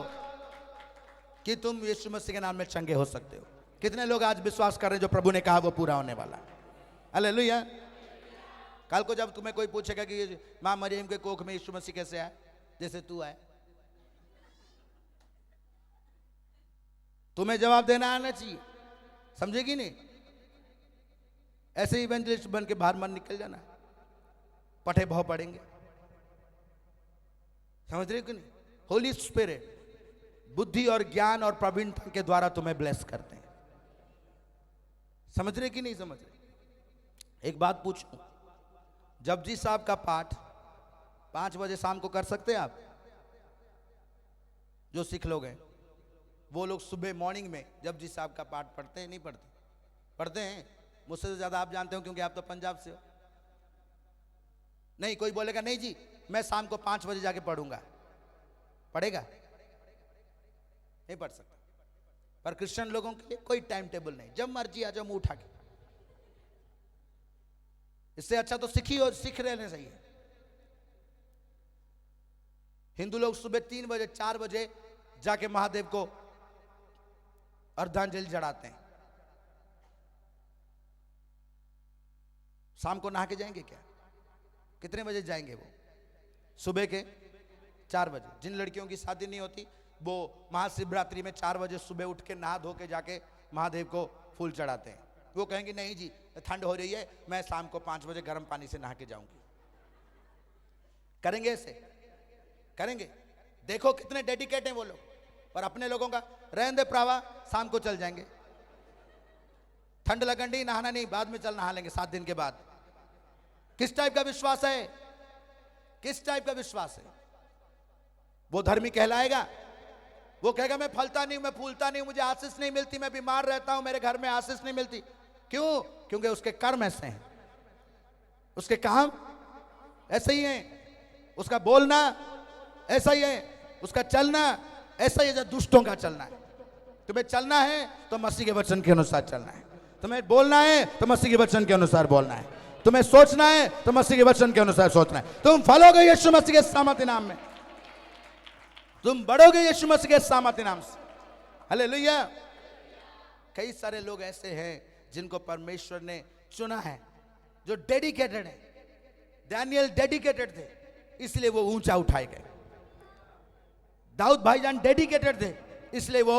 कि तुम यीशु मसीह के नाम में चंगे हो सकते हो। कितने लोग आज विश्वास कर रहे हैं जो प्रभु ने कहा वो पूरा होने वाला है? हालेलुया। कल को जब तुम्हें कोई पूछेगा कि मां मरियम के कोख में यीशु मसीह कैसे आए, जैसे तू आए, तुम्हें जवाब देना आना चाहिए, समझेगी नहीं? ऐसे ही इवेंजलिस्ट बन के बाहर मन निकल जाना, पठे भाव पढ़ेंगे, समझ रहे हो कि नहीं? होली स्पिरिट बुद्धि और ज्ञान और प्रवीणता के द्वारा तुम्हें ब्लेस करते हैं, समझ रहे कि नहीं समझ रहे? एक बात पूछूं, जपजी साहब का पाठ 5 बजे शाम को कर सकते हैं आप? जो सिख लोग हैं वो लोग सुबह मॉर्निंग में जपजी साहब का पाठ पढ़ते हैं, नहीं पढ़ते? पढ़ते हैं, मुझसे तो ज्यादा आप जानते हो क्योंकि आप तो पंजाब से हो। नहीं, कोई बोलेगा नहीं जी मैं शाम को 5 बजे जाके पढ़ूंगा, पढ़ेगा? नहीं पढ़ सकता। पर क्रिश्चियन लोगों के लिए कोई टाइम टेबल नहीं, जब मर्जी आ जाओ मुंह उठा के। इससे अच्छा तो सीख रहने चाहिए। हिंदू लोग सुबह 3 बजे 4 बजे जाके महादेव को अर्धांजलि चढ़ाते हैं। शाम को नहा के जाएंगे क्या? कितने बजे जाएंगे वो? सुबह के 4 बजे। जिन लड़कियों की शादी नहीं होती वो महाशिवरात्रि में 4 बजे सुबह उठ के नहा धो के जाके महादेव को फूल चढ़ाते हैं। वो कहेंगे नहीं जी ठंड हो रही है, मैं शाम को 5 बजे गर्म पानी से नहा के जाऊंगी। करेंगे ऐसे? करेंगे? देखो कितने डेडिकेट हैं वो लोग। और अपने लोगों का रहने दे प्रावा, शाम को चल जाएंगे, ठंड लगन नहीं, नहाना नहीं, बाद में चल नहा लेंगे 7 दिन के बाद। किस टाइप का विश्वास है? किस टाइप का विश्वास है? वो धर्मी कहलाएगा? वो कहेगा मैं फलता नहीं, मैं फूलता नहीं, मुझे आशीष नहीं मिलती, मैं बीमार रहता हूं, मेरे घर में आशीष नहीं मिलती। क्यों? क्योंकि उसके कर्म ऐसे हैं, उसके काम ऐसे ही हैं, उसका बोलना ऐसा ही है, उसका चलना ऐसा ही है जो दुष्टों का चलना है। तुम्हें चलना है तो मसीह के वचन के अनुसार चलना है, तुम्हें बोलना है तो मसीह के वचन के अनुसार बोलना है, तुम्हें सोचना है तो मसीह के वचन के अनुसार सोचना है। तुम फलोगे यीशु मसीह के सामर्थ्य नाम में, तुम बढ़ोगे यीशु मसीह के सामर्थ्य नाम से। हालेलुया। कई सारे लोग ऐसे हैं जिनको परमेश्वर ने चुना है, जो डेडिकेटेड है। दानियल डेडिकेटेड थे इसलिए वो ऊंचा उठाए गए। दाऊद भाईजान डेडिकेटेड थे इसलिए वो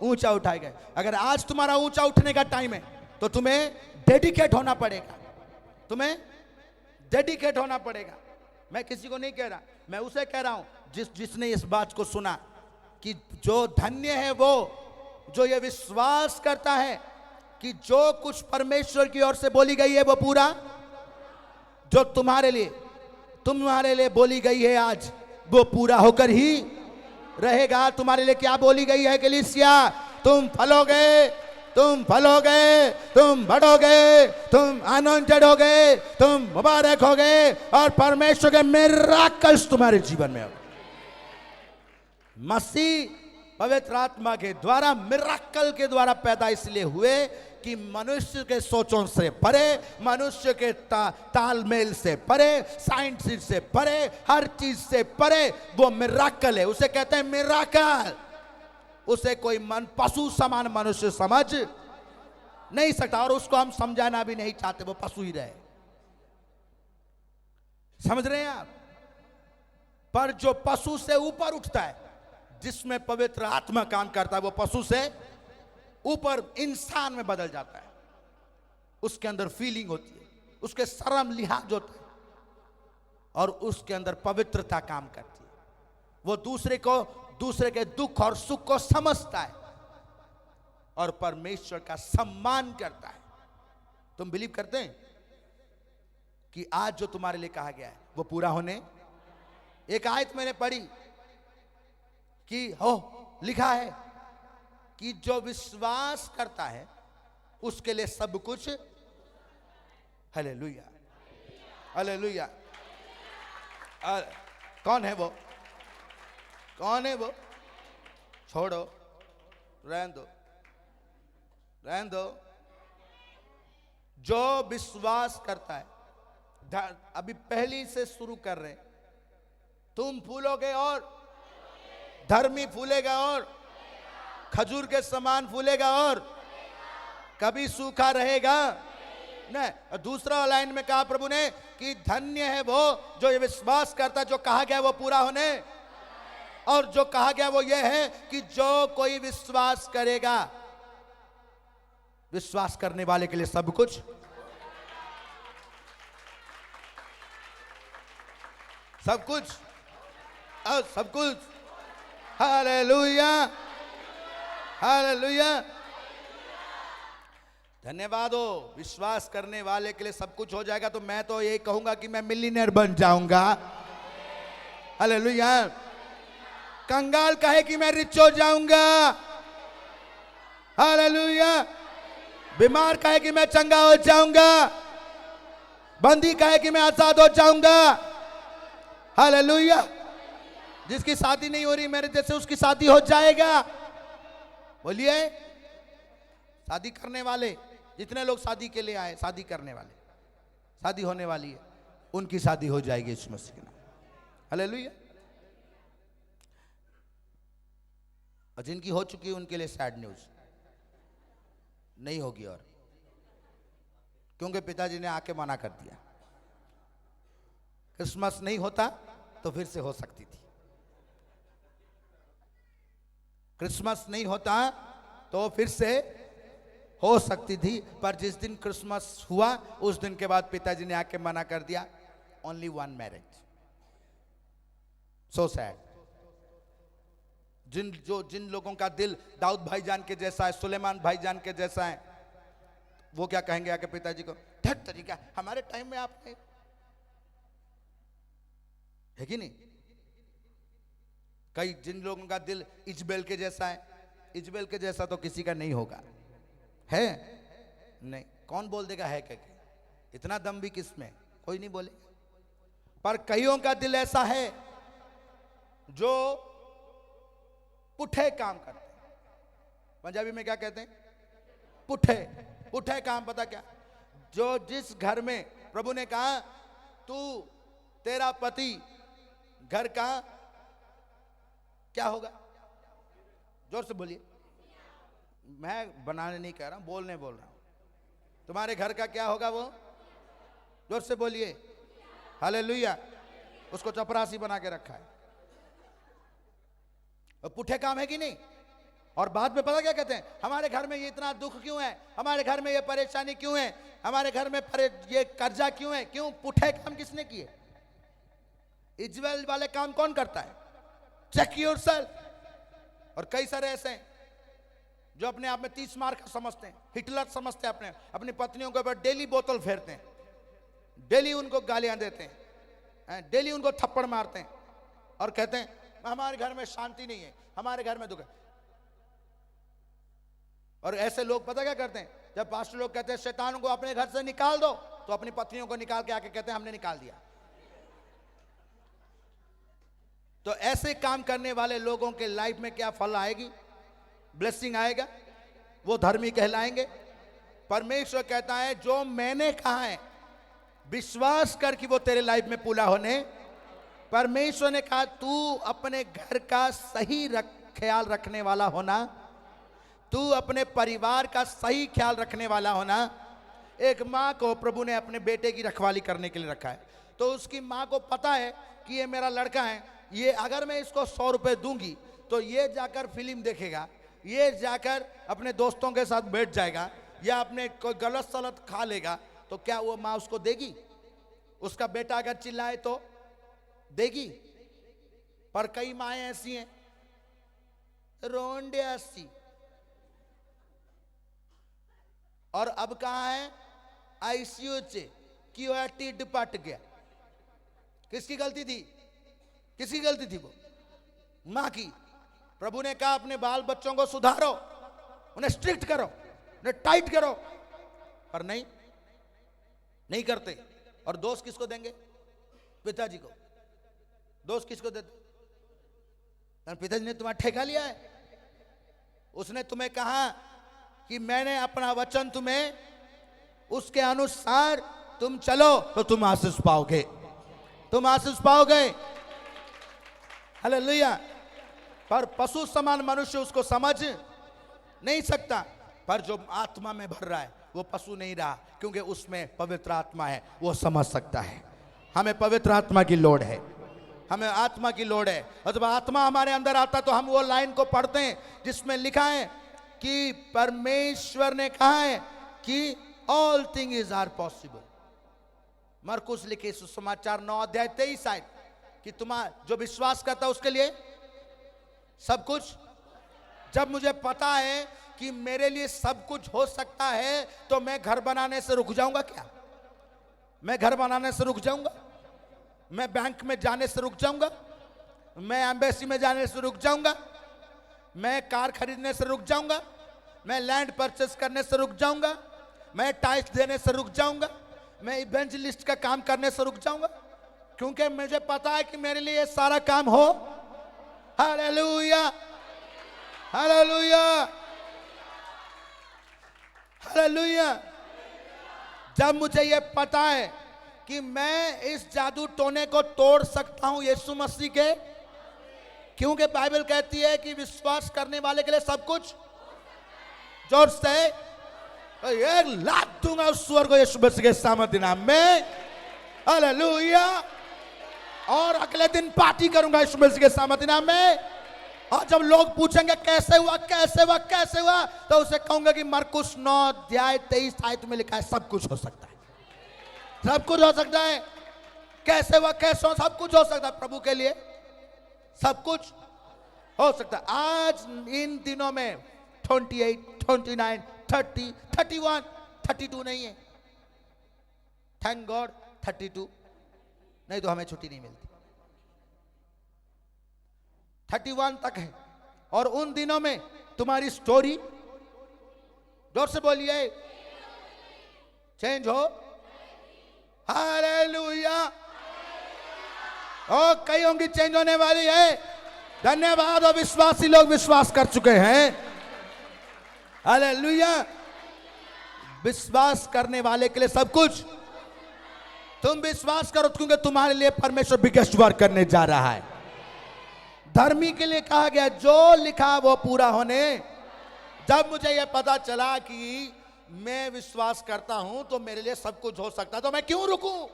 ऊंचा उठाए गए। अगर आज तुम्हारा ऊंचा उठने का टाइम है तो तुम्हें डेडिकेट होना पड़ेगा, तुम्हें डेडिकेट होना पड़ेगा। मैं किसी को नहीं कह रहा, मैं उसे कह रहा हूं जिसने इस बात को सुना कि जो धन्य है वो जो ये विश्वास करता है कि जो कुछ परमेश्वर की ओर से बोली गई है वो पूरा, जो तुम्हारे लिए बोली गई है आज वो पूरा होकर ही रहेगा। तुम्हारे लिए क्या बोली गई है कलीसिया? तुम फलोगे, तुम फलोगे, तुम बढ़ोगे, तुम अनॉइंटेड होगे, तुम मुबारक होगे और परमेश्वर के मिराकल्स तुम्हारे जीवन में होंगे। मसीह पवित्र आत्मा के द्वारा, मिराकल के द्वारा पैदा इसलिए हुए कि मनुष्य के सोचों से परे, मनुष्य के तालमेल से परे, साइंस से परे, हर चीज से परे वो मिराकल है। उसे कहते हैं मिराकल। उसे कोई पशु समान मनुष्य समझ नहीं सकता और उसको हम समझाना भी नहीं चाहते, वो पशु ही रहे। समझ रहे हैं आप? पर जो पशु से ऊपर उठता है, जिसमें पवित्र आत्मा काम करता है, वो पशु से ऊपर इंसान में बदल जाता है। उसके अंदर फीलिंग होती है, उसके शर्म लिहाज होता है और उसके अंदर पवित्रता काम करती है। वो दूसरे के दुख और सुख को समझता है और परमेश्वर का सम्मान करता है। तुम बिलीव करते हैं कि आज जो तुम्हारे लिए कहा गया है वो पूरा होने? एक आयत मैंने पढ़ी कि लिखा है कि जो विश्वास करता है उसके लिए सब कुछ। Hallelujah, hallelujah. कौन है वो? कौन है वो? छोड़ो, रहने दो, रहने दो। जो विश्वास करता है, अभी पहली से शुरू कर रहे हैं। तुम फूलोगे और धर्मी फूलेगा और खजूर के समान फूलेगा और कभी सूखा रहेगा नहीं, दूसरा लाइन में कहा प्रभु ने कि धन्य है वो जो ये विश्वास करता, जो कहा गया वो पूरा होने, और जो कहा गया वो ये है कि जो कोई विश्वास करेगा, विश्वास करने वाले के लिए सब कुछ, सब कुछ, और सब कुछ। हालेलुया, हालेलुया, धन्यवाद हो। विश्वास करने वाले के लिए सब कुछ हो जाएगा। तो मैं तो यही कहूंगा कि मैं मिलियनेयर बन जाऊंगा। हालेलुया। कंगाल कहे कि मैं रिच हो जाऊंगा। हालेलुया। बीमार कहे कि मैं चंगा हो जाऊंगा। बंदी कहे कि मैं आजाद हो जाऊंगा। हालेलुया। जिसकी शादी नहीं हो रही मेरे जैसे, उसकी शादी हो जाएगा। बोलिए, शादी करने वाले जितने लोग शादी के लिए आए, शादी करने वाले, शादी होने वाली है, उनकी शादी हो जाएगी इस मसीह के नाम। हालेलुया। और जिनकी हो चुकी है उनके लिए सैड न्यूज, नहीं होगी। और क्योंकि पिताजी ने आके मना कर दिया। क्रिसमस नहीं होता तो फिर से हो सकती थी। क्रिसमस नहीं होता तो फिर से हो सकती थी, पर जिस दिन क्रिसमस हुआ उस दिन के बाद पिताजी ने आके मना कर दिया। Only one marriage. So sad. जिन लोगों का दिल दाऊद भाईजान के जैसा है, सुलेमान भाईजान के जैसा है, वो क्या कहेंगे आके पिताजी को, ढट तरीका हमारे टाइम में आपने, है कि नहीं। कई जिन लोगों का दिल इजबेल के जैसा है, इजबेल के जैसा तो किसी का नहीं होगा, है नहीं। कौन बोल देगा है क्या? इतना दम भी किसमें, कोई नहीं बोले। पर कईयों का दिल ऐसा है जो पुठे काम करते हैं। पंजाबी में क्या कहते हैं? पुठे। पुठे काम पता क्या? जो जिस घर में प्रभु ने कहा तू तेरा पति घर का क्या होगा, जोर से बोलिए। मैं बनाने नहीं कह रहा हूं, बोल रहा हूं। तुम्हारे घर का क्या होगा वो? जोर से बोलिए। हालेलुया। उसको चपरासी बना के रखा है। पुठे काम है कि नहीं। और बाद में पता क्या कहते हैं, हमारे घर में ये इतना दुख क्यों है, हमारे घर में ये परेशानी क्यों है, हमारे घर में ये कर्जा क्यों है। क्यों? पुठे काम किसने किए? इजराइल वाले काम कौन करता है? Check yourself. और कई सारे ऐसे हैं जो अपने आप में 30 मार्क समझते हैं, हिटलर समझते हैं, अपनी पत्नियों के ऊपर डेली बोतल फेरते हैं, डेली उनको गालियां देते हैं, डेली उनको थप्पड़ मारते हैं और कहते हैं हमारे घर में शांति नहीं है, हमारे घर में दुख है। और ऐसे लोग पता क्या करते हैं, जब पास्टर लोग कहते हैं शैतान को अपने घर से निकाल दो, तो अपनी पत्नियों को निकाल के आके कहते हैं हमने निकाल दिया। तो ऐसे काम करने वाले लोगों के लाइफ में क्या फल आएगी? ब्लेसिंग आएगा, वो धर्मी कहलाएंगे। परमेश्वर कहता है जो मैंने कहा है विश्वास कर कि वो तेरे लाइफ में पूरा होने। परमेश्वर ने कहा तू अपने घर का सही ख्याल रखने वाला होना, तू अपने परिवार का सही ख्याल रखने वाला होना। एक माँ को प्रभु ने अपने बेटे की रखवाली करने के लिए रखा है, तो उसकी माँ को पता है कि ये मेरा लड़का है, ये अगर मैं इसको 100 रुपए दूंगी तो ये जाकर फिल्म देखेगा, ये जाकर अपने दोस्तों के साथ बैठ जाएगा, या अपने कोई गलत सलत खा लेगा, तो क्या वो माँ उसको देगी? उसका बेटा अगर चिल्लाए तो देगी। पर कई माएँ ऐसी हैं रोंडियासी। और अब कहाँ है? आईसीयू से क्यूआरटी डिपट गया। किसकी गलती थी? किसकी गलती थी? वो माँ की। प्रभु ने कहा अपने बाल बच्चों को सुधारो, उन्हें स्ट्रिक्ट करो, उन्हें टाइट करो, पर नहीं करते। और दोष किसको देंगे? पिताजी को। दोष किसको देते? पिताजी ने तुम्हारा ठेका लिया है। उसने तुम्हें कहा कि मैंने अपना वचन तुम्हें, उसके अनुसार तुम चलो तो तुम आशीष पाओगे, तुम आशीष पाओगे। हालेलुया। पर पशु समान मनुष्य उसको समझ नहीं सकता, पर जो आत्मा में भर रहा है वो पशु नहीं रहा, क्योंकि उसमें पवित्र आत्मा है, वो समझ सकता है। हमें पवित्र आत्मा की लोड़ है, हमें आत्मा की लोड़ है। और जब आत्मा हमारे अंदर आता तो हम वो लाइन को पढ़ते हैं जिसमें लिखा है कि परमेश्वर ने कहा है कि all thing is are possible. Markus लिखे सुसमाचार 9 अध्याय 23 आयत कि तुम्हारा जो विश्वास करता है उसके लिए सब कुछ। जब मुझे पता है कि मेरे लिए सब कुछ हो सकता है तो मैं घर बनाने से रुक जाऊंगा क्या? मैं घर बनाने से रुक जाऊंगा? मैं बैंक में जाने से रुक जाऊंगा? मैं एम्बेसी में जाने से रुक जाऊंगा? मैं कार खरीदने से रुक जाऊंगा? मैं लैंड परचेस करने से रुक जाऊंगा? मैं टाइल्स देने से रुक जाऊंगा? मैं इवेंजलिस्ट का काम करने से रुक जाऊंगा? क्योंकि मुझे पता है कि मेरे लिए ये सारा काम हो। Hallelujah, hallelujah, hallelujah. जब मुझे ये पता है कि मैं इस जादू टोने को तोड़ सकता हूं यीशु मसीह के, क्योंकि बाइबल कहती है कि विश्वास करने वाले के लिए सब कुछ। जोर से एक लाख दूंगा उस स्वर को यीशु मसीह के सामर्थ्य नाम में। हालेलुया। और अगले दिन पार्टी करूंगा यीशु मसीह के सामर्थ्य नाम में। और जब लोग पूछेंगे कैसे हुआ कैसे हुआ कैसे हुआ, तो उसे कहूंगा कि मरकुस 9 अध्याय 23 आयत में लिखा है सब कुछ हो सकता है, सब कुछ हो सकता है। कैसे हुआ कैसे हो, सब कुछ हो सकता है। प्रभु के लिए सब कुछ हो सकता है। आज इन दिनों में 28, 29, 30, 31, 32 नहीं है। थैंक गॉड 32, नहीं तो हमें छुट्टी नहीं मिलती। 31 तक है। और उन दिनों में तुम्हारी स्टोरी, जोर से बोलिए, चेंज हो। हालेलुया। ओ कई होंगी चेंज होने वाली है। धन्यवाद। और विश्वासी लोग विश्वास कर चुके हैं। हालेलुया। विश्वास करने वाले के लिए सब कुछ। तुम विश्वास करो क्योंकि तुम्हारे लिए परमेश्वर बिगेस्ट वर्क करने जा रहा है। धर्मी के लिए कहा गया जो लिखा वो पूरा होने। जब मुझे यह पता चला कि मैं विश्वास करता हूं तो मेरे लिए सब कुछ हो सकता है, तो मैं क्यों रुकूं?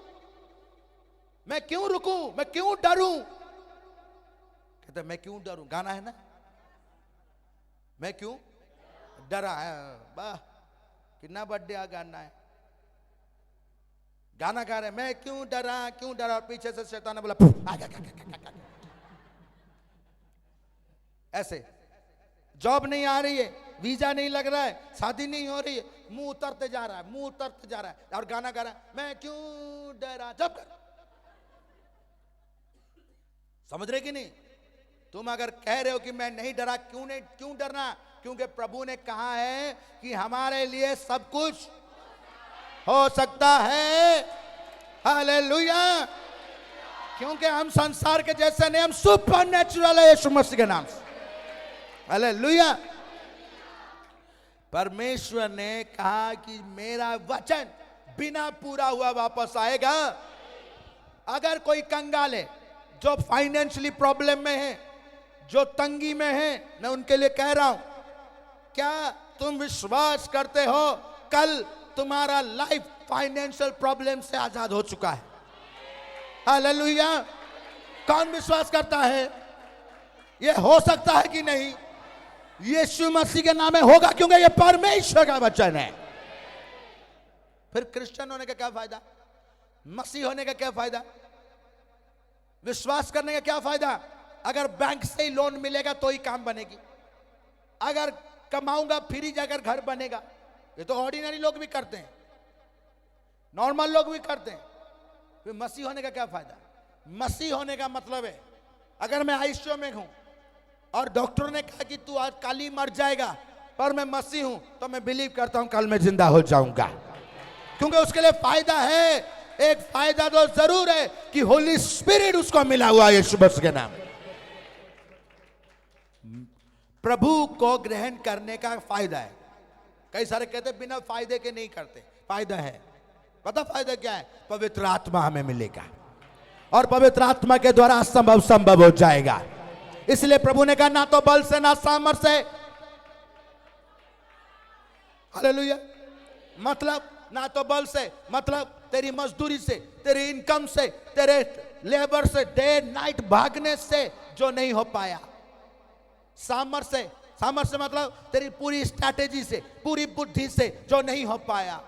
मैं क्यों रुकूं? मैं क्यों डरूं? कहते मैं क्यों डरूं, गाना है ना, मैं क्यों डरा है। वाह कितना बढ़िया गाना है। गाना गा रहे मैं क्यों डरा क्यों डरा, और पीछे से शैतान ने बोला ऐसे। जॉब नहीं आ रही है, वीजा नहीं लग रहा है, शादी नहीं हो रही है, मुंह उतरते जा रहा है, मुंह उतरते जा रहा है, और गाना गा रहा है मैं क्यों डरा। जब कर समझ रहे कि नहीं? तुम अगर कह रहे हो कि मैं नहीं डरा, क्यों डरना? क्योंकि प्रभु ने कहा है कि हमारे लिए सब कुछ हो सकता है। हालेलुया। क्योंकि हम संसार के जैसे नहीं, हम सुपर नेचुरल है यीशु मसीह के नाम से। हालेलुया। परमेश्वर ने कहा कि मेरा वचन बिना पूरा हुआ वापस आएगा। अगर कोई कंगाल है जो फाइनेंशियली प्रॉब्लम में है, जो तंगी में है, मैं उनके लिए कह रहा हूं, क्या तुम विश्वास करते हो कल तुम्हारा लाइफ फाइनेंशियल प्रॉब्लम से आजाद हो चुका है? हालेलुया। कौन विश्वास करता है? ये हो सकता है कि नहीं? यीशु मसीह के नाम में होगा, क्योंकि ये परमेश्वर का वचन है। फिर क्रिश्चियन होने का क्या फायदा? मसीह होने का क्या फायदा? विश्वास करने का क्या फायदा? अगर बैंक से ही लोन मिलेगा तो ही काम बनेगी, अगर कमाऊंगा फिर ही जाकर घर बनेगा। ये तो ऑर्डिनरी लोग भी करते हैं, नॉर्मल लोग भी करते हैं। फिर मसीह होने का क्या फायदा? मसीह होने का मतलब है अगर मैं आईसीयू में हूं और डॉक्टर ने कहा कि तू आज कल ही मर जाएगा, पर मैं मसीह हूं तो मैं बिलीव करता हूं कल मैं जिंदा हो जाऊंगा, क्योंकि उसके लिए फायदा है। एक फायदा तो जरूर है कि होली स्पिरिट उसको मिला हुआ है यीशु मसीह के नाम। प्रभु को ग्रहण करने का फायदा है। कई सारे कहते हैं बिना फायदे के नहीं करते, फायदा है। पता फायदा क्या है? पवित्र आत्मा हमें मिलेगा और पवित्र आत्मा के द्वारा असंभव संभव हो जाएगा। इसलिए प्रभु ने कहा ना तो बल से ना सामर्थ से, हालेलुया, मतलब ना तो बल से, मतलब तेरी मजदूरी से, तेरी इनकम से, तेरे लेबर से, डे नाइट भागने से जो नहीं हो पाया। सामर्थ्य से मतलब तेरी पूरी स्ट्रैटेजी से, पूरी बुद्धि से जो नहीं हो पाया,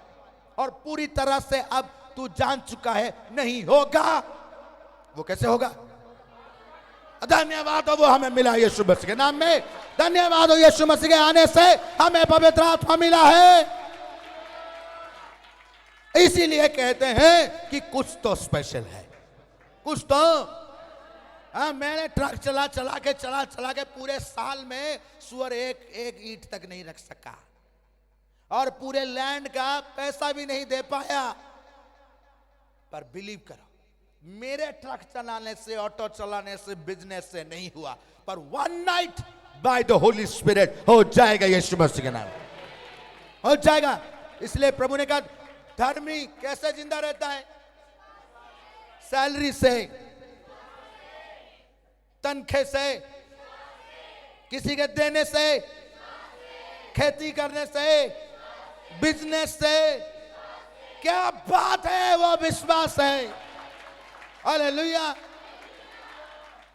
और पूरी तरह से अब तू जान चुका है नहीं होगा, वो कैसे होगा? धन्यवाद हो वो हमें मिला यीशु मसीह के नाम में। धन्यवाद हो यीशु मसीह के आने से हमें पवित्र आत्मा मिला है। इसीलिए कहते हैं कि कुछ तो स्पेशल है, कुछ तो। मैंने ट्रक चला के पूरे साल में सुअर एक ईंट तक नहीं रख सका, और पूरे लैंड का पैसा भी नहीं दे पाया। पर बिलीव करो, मेरे ट्रक चलाने से, ऑटो चलाने से, बिजनेस से नहीं हुआ, पर one night by the holy spirit हो जाएगा यीशु मसीह के नाम, हो जाएगा। इसलिए प्रभु ने कहा धर्मी कैसे जिंदा रहता है? सैलरी से, तनखे से, किसी के देने से, खेती करने से, बिजनेस से। क्या बात है, वो विश्वास है। हालेलुया।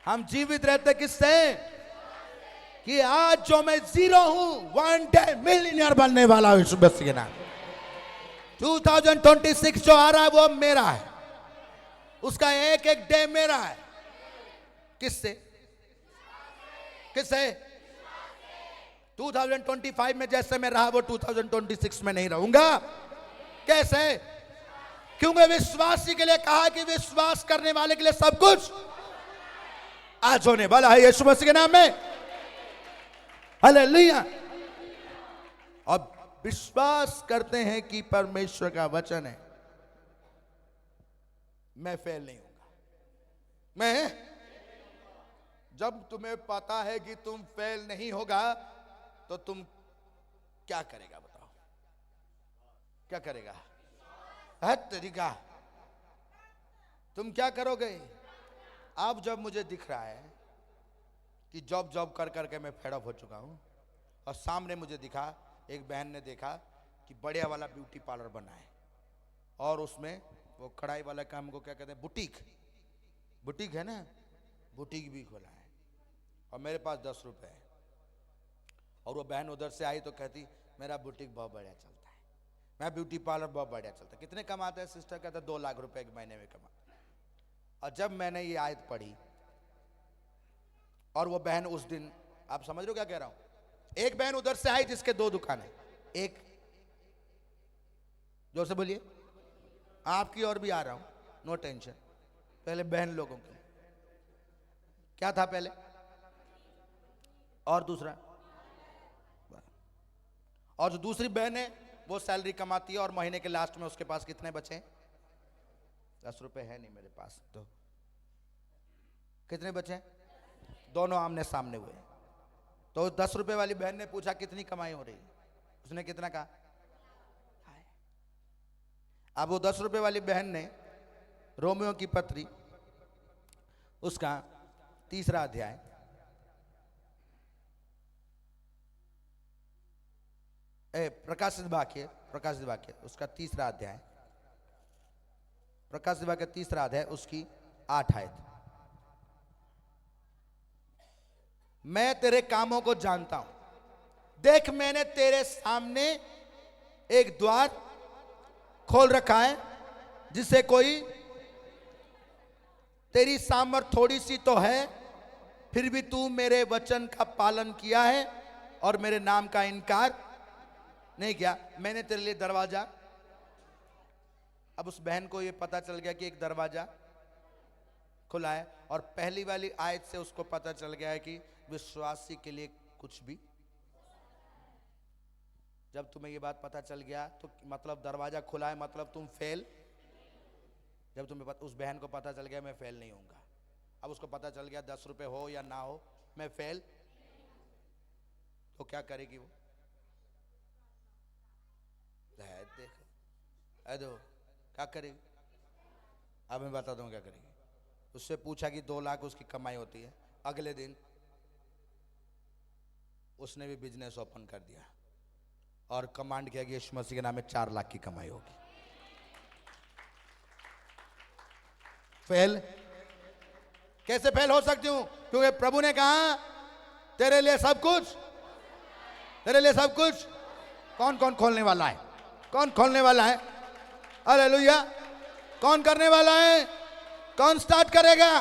हम जीवित रहते किससे? कि आज जो मैं जीरो हूं, वन डे मिलियनियर बनने वाला हूं यीशु मसीह के नाम। 2026 जो आ रहा है वो मेरा है, उसका एक एक डे मेरा है। किससे? किससे? 2025 में जैसे मैं रहा वो 2026 में नहीं रहूंगा। कैसे? क्योंकि विश्वासी के लिए कहा कि विश्वास करने वाले के लिए सब कुछ आज होने वाला है यीशु मसीह के नाम में। हालेलुया। अब विश्वास करते हैं कि परमेश्वर का वचन है, मैं फेल नहीं होगा। मैं, जब तुम्हें पता है कि तुम फेल नहीं होगा तो तुम क्या करेगा? बताओ क्या करेगा? है तरीका, तुम क्या करोगे? अब जब मुझे दिख रहा है कि जॉब कर करके मैं फेड अप हो चुका हूं, और सामने मुझे दिखा, एक बहन ने देखा कि बढ़िया वाला ब्यूटी पार्लर बना है, और उसमें वो कढ़ाई वाला काम को क्या कहते हैं, बुटीक है ना, बुटीक भी खोला है, और मेरे पास 10 रुपए है। और वो बहन उधर से आई तो कहती मेरा बुटीक बहुत बढ़िया चलता है, मैं ब्यूटी पार्लर बहुत बढ़िया चलता है। कितने कमाते हैं सिस्टर? कहता 2 लाख रुपए एक महीने में कमाते। और जब मैंने ये आयत पढ़ी, और वो बहन उस दिन, आप समझ रहे हो क्या कह रहा हूं, एक बहन उधर से आई जिसके 2 दुकान है, एक, जोर से बोलिए, आपकी और भी आ रहा हूं, नो टेंशन। पहले बहन लोगों के क्या था पहले, और दूसरा, और जो दूसरी बहन है वो सैलरी कमाती है, और महीने के लास्ट में उसके पास कितने बचे? 10 रुपए है नहीं मेरे पास, तो कितने बचे? दोनों आमने सामने हुए। तो 10 रुपए वाली बहन ने पूछा कितनी कमाई हो रही? उसने कितना कहा? अब वो 10 रुपए वाली बहन ने रोमियो की पत्री, उसका 3रा अध्याय, प्रकाशित वाक्य उसका 3रा अध्याय, प्रकाशित वाक्य 3रा अध्याय उसकी 8 आयत। मैं तेरे कामों को जानता हूं, देख मैंने तेरे सामने एक द्वार खोल रखा है जिसे कोई, तेरी सामर्थ थोड़ी सी तो है, फिर भी तू मेरे वचन का पालन किया है और मेरे नाम का इनकार नहीं किया। मैंने तेरे लिए दरवाजा, अब उस बहन को यह पता चल गया कि एक दरवाजा खुला है, और पहली वाली आयत से उसको पता चल गया है कि विश्वासी के लिए कुछ भी। जब तुम्हें ये बात पता चल गया तो मतलब दरवाजा खुला है, मतलब तुम फेल। जब तुम्हें उस बहन को पता चल गया मैं फेल नहीं होऊंगा, अब उसको पता चल गया 10 रुपए हो या ना हो मैं फेल, तो क्या करेगी वो? देखो क्या करेगी? अब मैं बता दूं क्या करेगी। उससे पूछा कि 2 लाख उसकी कमाई होती है, अगले दिन उसने भी बिजनेस ओपन कर दिया, और कमांड किया कि यीशु मसीह के नाम में 4 लाख की कमाई होगी। फेल कैसे फेल हो सकती हूं? क्योंकि प्रभु ने कहा तेरे लिए सब कुछ, तेरे लिए सब कुछ। कौन कौन खोलने वाला है? कौन खोलने वाला है? हालेलुया। कौन करने वाला है? कौन स्टार्ट करेगा?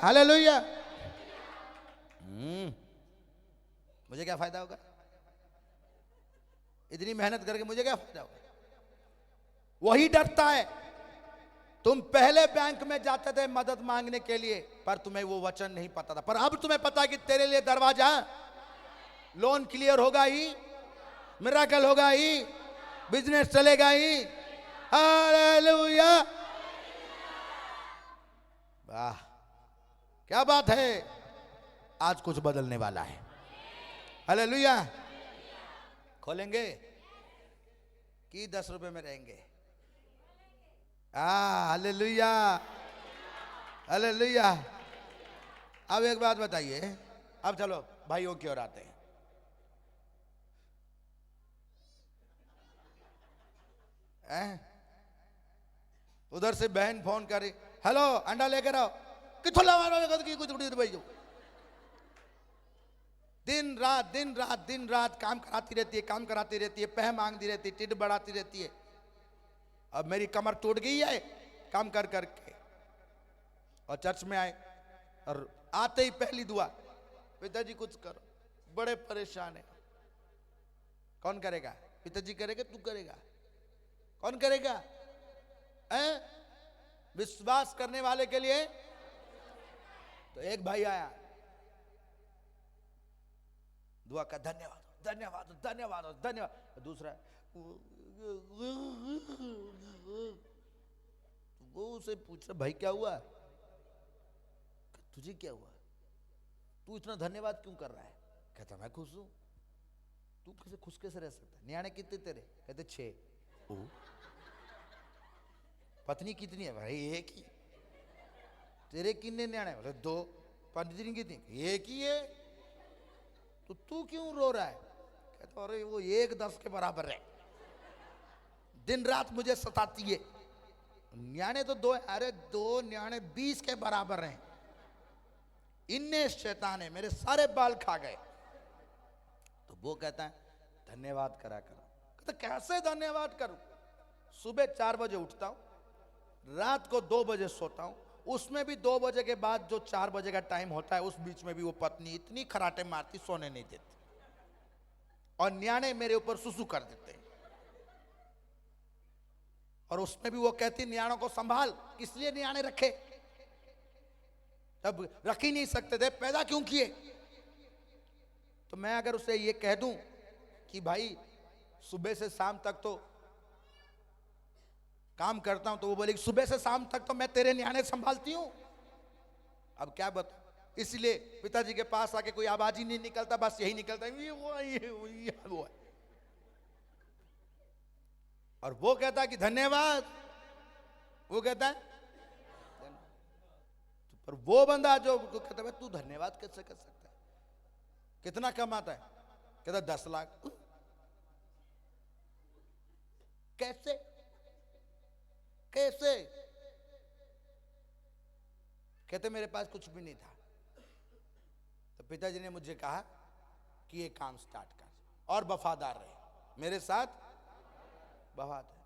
हालेलुया। मुझे क्या फायदा होगा? इतनी मेहनत करके मुझे क्या फायदा होगा? वही डरता है। तुम पहले बैंक में जाते थे मदद मांगने के लिए, पर तुम्हें वो वचन नहीं पता था, पर अब तुम्हें पता है कि तेरे लिए दरवाजा, लोन क्लियर होगा ही, मिराकल होगा ही, बिजनेस चलेगा ही। हालेलुया। वाह क्या बात है। आज कुछ बदलने वाला है। हालेलुया। खोलेंगे कि 10 रुपए में रहेंगे? Hallelujah, hallelujah. अब एक बात बताइए, अब चलो भाइयों की ओर आते हैं। उधर से बहन फोन कर रही, हेलो अंडा लेकर आओ। किथों लावा कुछ भाई जो दिन रात दिन रात दिन रात काम कराती रहती है, काम कराती रहती है, पह मांगती रहती है, टिड बढ़ाती रहती है। अब मेरी कमर टूट गई है काम कर करके। और चर्च में आए और आते ही पहली दुआ, पिताजी कुछ करो, बड़े परेशान है। कौन करेगा? पिताजी करेगा? तू करेगा? कौन करेगा? विश्वास करने वाले के लिए। तो एक भाई आया, दुआ का धन्यवाद धन्यवाद धन्यवाद धन्यवाद। दूसरा वो उसे पूछ रहा, भाई क्या हुआ? तुझे क्या हुआ? तू इतना धन्यवाद क्यों कर रहा है? कहता मैं खुश हूं। तू कैसे खुश कैसे रह सकता है? न्याणे कितने तेरे? कहते 6। पत्नी कितनी है? भाई एक ही। तेरे कितने न्याणे? बोले 2। पत्नी कितनी? एक ही है। तो तू क्यों रो रहा है? कहता अरे वो 1 10 के बराबर है, दिन रात मुझे सताती है। न्याणे तो 2 है। अरे 2 न्याणे 20 के बराबर हैं। इन्ने शैतान है, मेरे सारे बाल खा गए। तो वो कहता है धन्यवाद करा करो। कहता कैसे धन्यवाद करूं? सुबह 4 बजे उठता हूं, रात को 2 बजे सोता हूं, उसमें भी 2 बजे के बाद जो 4 बजे का टाइम होता है, उस बीच में भी वो पत्नी इतनी खराटे मारती, सोने नहीं देती, और न्याणे मेरे ऊपर सुसु कर देते। और उसमें भी वो कहती न्याणों को संभाल। किस लिए न्याणे रखे? तब रख ही नहीं सकते थे, पैदा क्यों किए? तो मैं अगर उसे ये कह दूं कि भाई सुबह से शाम तक तो काम करता हूं, तो वो बोलेगी सुबह से शाम तक तो मैं तेरे न्याणे संभालती हूं। अब क्या बता। इसलिए पिताजी के पास आके कोई आवाज ही नहीं निकलता, बस यही निकलता है, ये वो है। और वो कहता है कि धन्यवाद। वो कहता है, पर वो बंदा जो कहता है तू धन्यवाद कैसे कर सकता है? कितना कमाता है? कहता 10 लाख। कैसे कैसे? कहते मेरे पास कुछ भी नहीं था। तो पिताजी ने मुझे कहा कि ये काम स्टार्ट कर और वफादार रहे, मेरे साथ वफादार।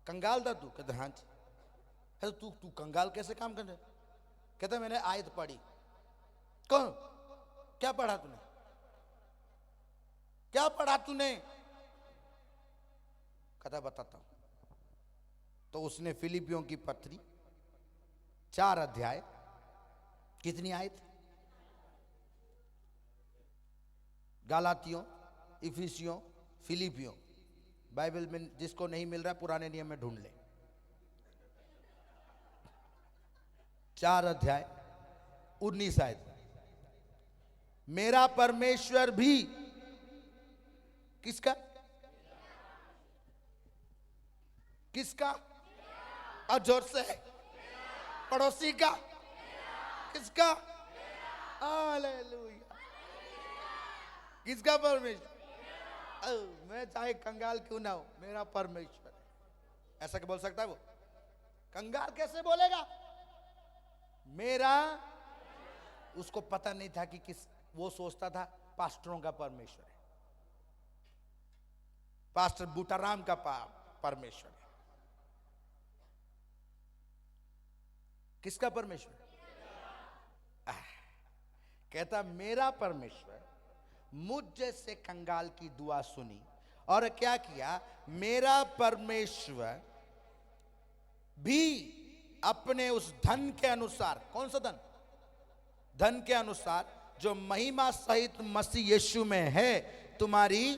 कंगाल था तू? कहते हाँ जी। तो तू कंगाल कैसे काम कर रहे? कहते मैंने आयत पढ़ी। कौन? क्या पढ़ा तूने? क्या पढ़ा तूने? कहता बताता हूं। तो उसने फिलिपियों की पत्री 4 अध्याय, कितनी आयत? गालातियों, इफिसियों, फिलिपियों। बाइबल में जिसको नहीं मिल रहा पुराने नियम में ढूंढ ले। 4 अध्याय 19 आयत। मेरा परमेश्वर भी किसका? किसका? और जोर से पड़ोसी का? किसका? हालेलुया। किसका परमेश्वर? मैं चाहे कंगाल क्यों ना हो, मेरा परमेश्वर है। ऐसा क्या बोल सकता है वो? कंगाल कैसे बोलेगा मेरा? उसको पता नहीं था कि किस, वो सोचता था पास्टरों का परमेश्वर है, पास्टर बूटाराम का परमेश्वर है। किसका परमेश्वर? कहता मेरा परमेश्वर मुझ जैसे कंगाल की दुआ सुनी और क्या किया, मेरा परमेश्वर भी अपने उस धन के अनुसार, कौन सा धन? धन के अनुसार जो महिमा सहित मसीह यीशु में है, तुम्हारी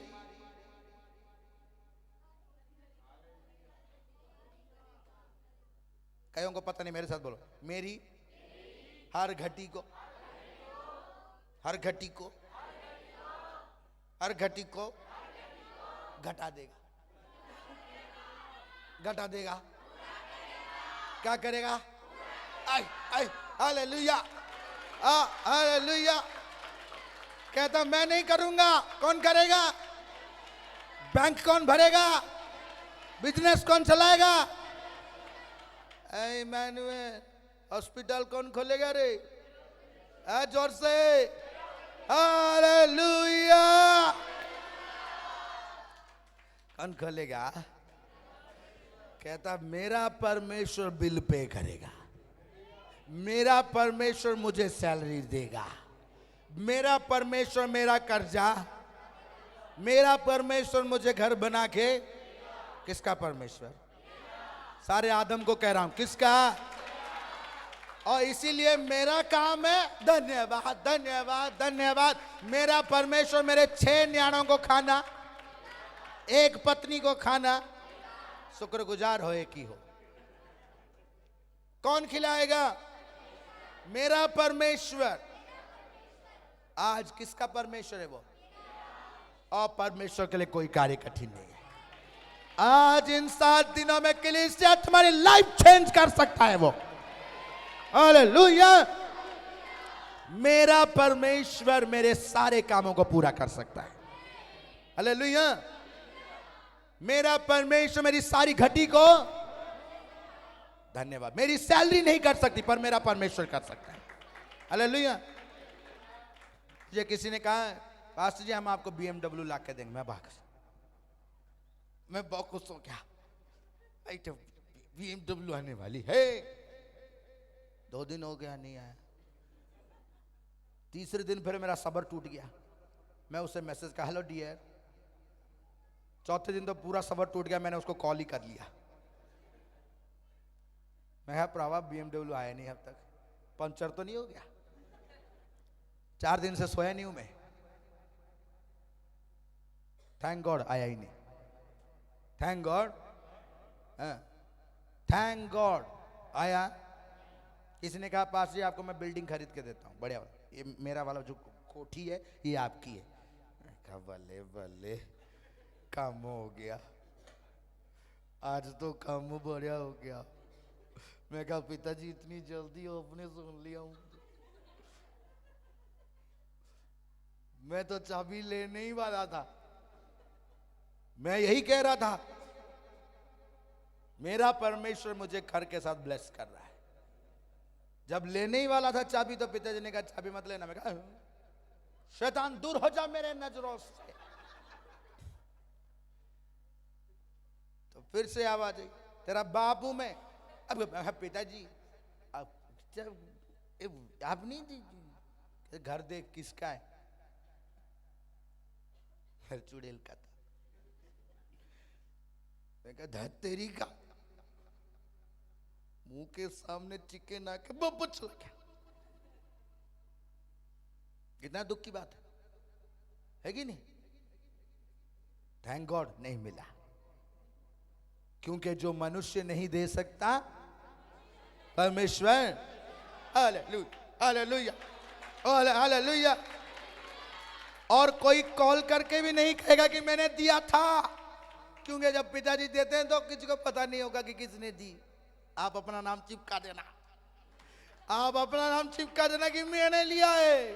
कईयों को पता नहीं, मेरे साथ बोलो, मेरी हर घटी को, हर घटी को, हर घटी को घटा देगा, घटा देगा। क्या करेगा? आई आई हालेलुया, हालेलुया। कहता मैं नहीं करूंगा, कौन करेगा? बैंक कौन भरेगा? बिजनेस कौन चलाएगा? इमैनुअल हॉस्पिटल कौन खोलेगा रे? जोर से हालेलुया। कौन खोलेगा? कहता मेरा परमेश्वर बिल पे करेगा, मेरा परमेश्वर मुझे सैलरी देगा, मेरा परमेश्वर मेरा कर्जा, मेरा परमेश्वर मुझे घर बना के। किसका परमेश्वर? सारे आदम को कह रहा हूं, किसका? और इसीलिए मेरा काम है, धन्यवाद धन्यवाद धन्यवाद, मेरा परमेश्वर मेरे 6 न्याणों को खाना, 1 पत्नी को खाना, शुक्रगुजार हो एक ही हो। कौन खिलाएगा? मेरा परमेश्वर। आज किसका परमेश्वर है वो? और परमेश्वर के लिए कोई कार्य कठिन नहीं है। आज इन 7 दिनों में कलीसिया तुम्हारी लाइफ चेंज कर सकता है वो। हालेलुया। मेरा परमेश्वर मेरे सारे कामों को पूरा कर सकता है। हालेलुया। मेरा परमेश्वर मेरी सारी घटी को, धन्यवाद, मेरी सैलरी नहीं कर सकती पर मेरा परमेश्वर कर सकता है। हालेलुया। मुझे किसी ने कहा पास्टर जी हम आपको BMW ला के देंगे। मैं बहुत खुश हूं। क्या BMW आने वाली है? 2 दिन हो गया नहीं आया, तीसरे दिन फिर मेरा सब्र टूट गया। मैं उसे मैसेज कहा हेलो डियर, चौथे दिन तो पूरा सब्र टूट गया, मैंने उसको कॉल ही कर लिया। मैं कहा प्रभा BMW आया नहीं अब तक, पंचर तो नहीं हो गया? 4 दिन से सोया नहीं हूं मैं। थैंक गॉड आया ही नहीं। थैंक गॉड, थैंक गॉड आया। किसी ने कहा पास जी आपको मैं बिल्डिंग खरीद के देता हूँ बढ़िया वाला, ये मेरा वाला जो कोठी है ये आपकी है। कहा बल्ले बल्ले काम हो गया, आज तो काम बढ़िया हो गया। मैं कहा पिताजी इतनी जल्दी आपने सुन लिया हूं? मैं तो चाबी लेने ही वाला था। मैं यही कह रहा था मेरा परमेश्वर मुझे घर के साथ ब्लेस कर रहा है। जब लेने ही वाला था चाबी तो पिताजी ने कहा चाबी मत लेना। मैं कहा शैतान दूर हो जा मेरे नजरों से। तो फिर से आवाज आई तेरा बापू में। अब पिताजी आप नहीं दी घर देख किसका है? फिर चुड़ैल का था। मैं कहा धत तेरी का, मुंह के सामने चिकन आके बब्बच लगा। कितना दुख की बात है कि नहीं? थैंक गॉड नहीं मिला, क्योंकि जो मनुष्य नहीं दे सकता परमेश्वर। Hallelujah hallelujah hallelujah. और कोई कॉल करके भी नहीं कहेगा कि मैंने दिया था, क्योंकि जब पिताजी देते हैं तो किसी को पता नहीं होगा कि किसने दी। आप अपना नाम चिपका देना, आप अपना नाम चिपका देना कि मैंने लिया है।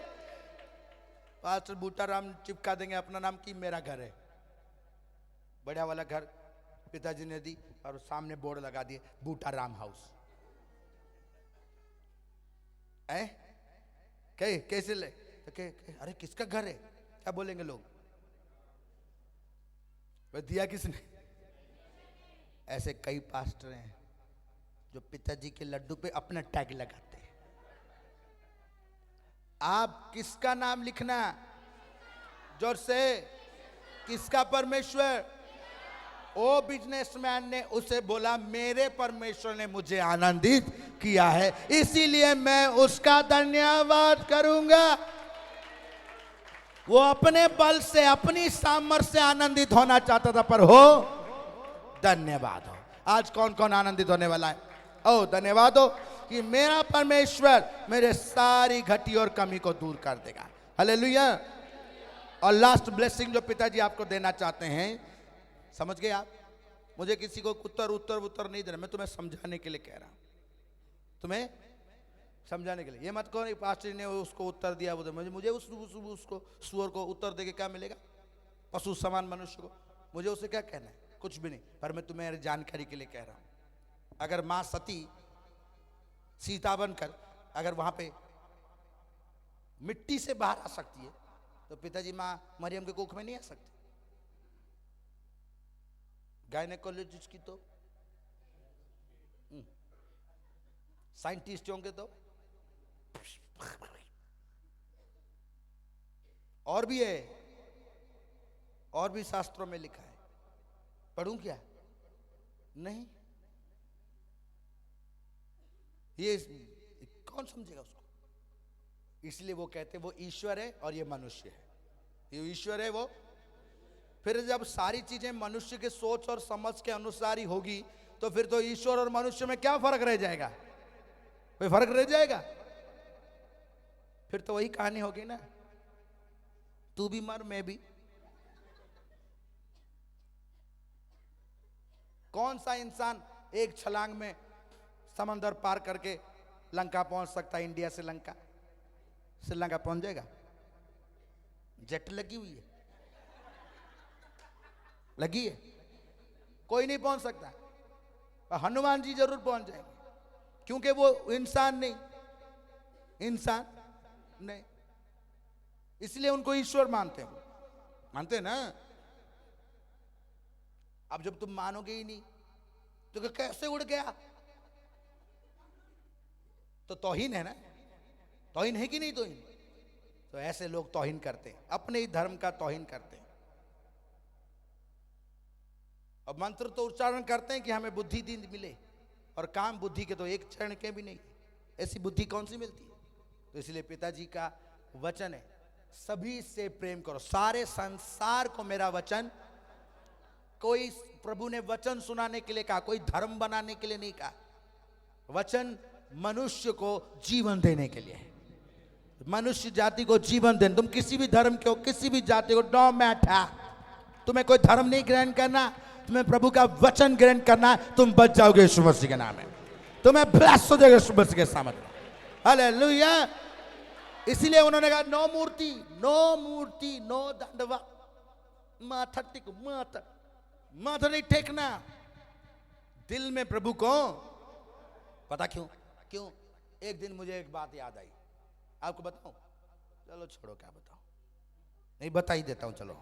पास्टर बूटाराम चिपका देंगे अपना नाम कि मेरा घर है। बढ़िया वाला घर पिताजी ने दी और सामने बोर्ड लगा दिए बूटा राम हाउस। कैसे ले तो अरे किसका घर है, क्या बोलेंगे लोग, वह दिया किसने। ऐसे कई पास्टर हैं जो पिताजी के लड्डू पे अपना टैग लगाते हैं। आप किसका नाम लिखना, जोर से, किसका परमेश्वर। ओ बिजनेसमैन ने उसे बोला मेरे परमेश्वर ने मुझे आनंदित किया है, इसीलिए मैं उसका धन्यवाद करूंगा। वो अपने बल से अपनी सामर्थ्य से आनंदित होना चाहता था, पर हो धन्यवाद हो। आज कौन कौन आनंदित होने वाला है? ओ धन्यवाद हो कि मेरा परमेश्वर मेरे सारी घटी और कमी को दूर कर देगा। हालेलुया। और लास्ट ब्लेसिंग जो पिताजी आपको देना चाहते हैं, समझ गए आप? मुझे किसी को उत्तर नहीं देना, मैं तुम्हें समझाने के लिए कह रहा हूं, तुम्हें समझाने के लिए। ये मत कहो पास्टर ने उसको उत्तर दिया, मुझे उसको सुअर को उत्तर देके क्या मिलेगा, पशु समान मनुष्य को, मुझे उसे क्या कहना है, कुछ भी नहीं। पर मैं तुम्हें जानकारी के लिए कह रहा हूं, अगर मां सती सीता बनकर अगर वहां पे मिट्टी से बाहर आ सकती है, तो पिताजी मां मरियम के कोख में नहीं आ सकते। गायनेकोलॉजिस्ट की तो साइंटिस्टों के तो और भी है, और भी शास्त्रों में लिखा है, पढ़ूं क्या? नहीं, ये कौन समझेगा उसको। इसलिए वो कहते वो ईश्वर है और ये मनुष्य है, ये ईश्वर है वो। फिर जब सारी चीजें मनुष्य के सोच और समझ के अनुसार ही होगी, तो फिर तो ईश्वर और मनुष्य में क्या फर्क रह जाएगा? कोई फर्क रह जाएगा? फिर तो वही कहानी होगी ना, तू भी मर मैं भी। कौन सा इंसान एक छलांग में समंदर पार करके लंका पहुंच सकता है? इंडिया से लंका, श्रीलंका पहुंच जाएगा? जेट लगी हुई है, लगी है, कोई नहीं पहुंच सकता। हनुमान जी जरूर पहुंच जाएंगे, क्योंकि वो इंसान नहीं, इंसान नहीं, इसलिए उनको ईश्वर मानते हैं, मानते हैं ना। अब जब तुम मानोगे ही नहीं तो कैसे उड़ गया? तो तौहीन है ना, तौहीन है कि नहीं तौहीन? तो ऐसे लोग तौहीन करते हैं, अपने ही धर्म का तौहीन करते हैं। अब मंत्र तो उच्चारण करते हैं कि हमें बुद्धि दी मिले, और काम बुद्धि के तो एक क्षण के भी नहीं, ऐसी बुद्धि कौन सी मिलती है? तो इसलिए पिताजी का वचन है, सभी से प्रेम करो, सारे संसार को मेरा वचन। कोई प्रभु ने वचन सुनाने के लिए कहा, कोई धर्म बनाने के लिए नहीं कहा। वचन मनुष्य को जीवन देने के लिए है, मनुष्य जाति को जीवन देने। तुम किसी भी धर्म के हो, किसी भी जाति को, नो मैटर, तुम्हें कोई धर्म नहीं ग्रहण करना, तुम्हें प्रभु का वचन ग्रहण करना, तुम बच जाओगे यीशु मसीह के नाम में, तुम्हें ब्लेस हो जाएगा यीशु मसीह के सामने। हालेलुया। इसीलिए उन्होंने कहा नो मूर्ति, नो मूर्ति, नो दंडवा, माथा टेक, माथा नहीं टेकना दिल में प्रभु को। पता क्यों? एक दिन मुझे एक बात याद आई, आपको बताऊं? चलो छोड़ो, क्या बताऊं, नहीं बता ही देता हूं। चलो,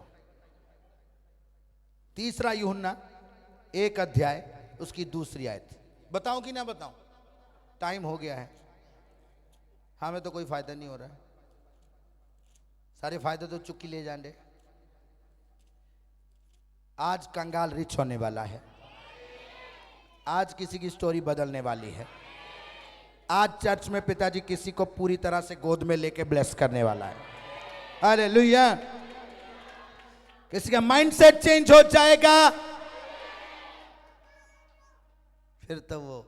3 यूहन्ना 1 अध्याय उसकी 2 आयत, बताऊं कि ना बताऊं? टाइम हो गया है, हमें तो कोई फायदा नहीं हो रहा है, सारे फायदे तो चुक्की ले जाने। आज कंगाल रिच होने वाला है, आज किसी की स्टोरी बदलने वाली है, आज चर्च में पिताजी किसी को पूरी तरह से गोद में लेके ब्लेस करने वाला है। हालेलुया। किसी का माइंडसेट चेंज हो जाएगा, फिर तो वो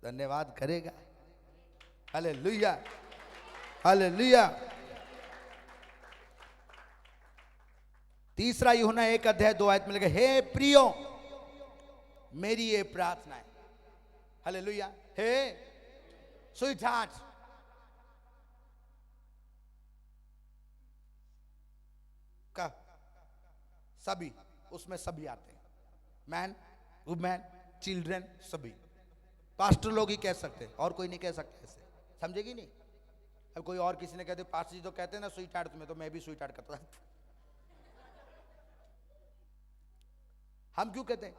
धन्यवाद करेगा। Hallelujah, hallelujah. 3 यूहन्ना 1 अध्याय 2 आयत में लिखा, हे प्रियो मेरी ये प्रार्थना है। हालेलुया। हे स्वीट हार्ट, का सभी उसमें सभी आते हैं, मैन, वुमेन, चिल्ड्रन, सभी। पास्टर लोग ही कह सकते, और कोई नहीं कह सकता ऐसे, समझेगी नहीं। अब कोई और किसी ने कहते पास्टर जी तो कहते हैं ना स्वीट हार्ट तुम्हें, तो मैं भी स्वीट हार्ट करता था। हम क्यों कहते हैं?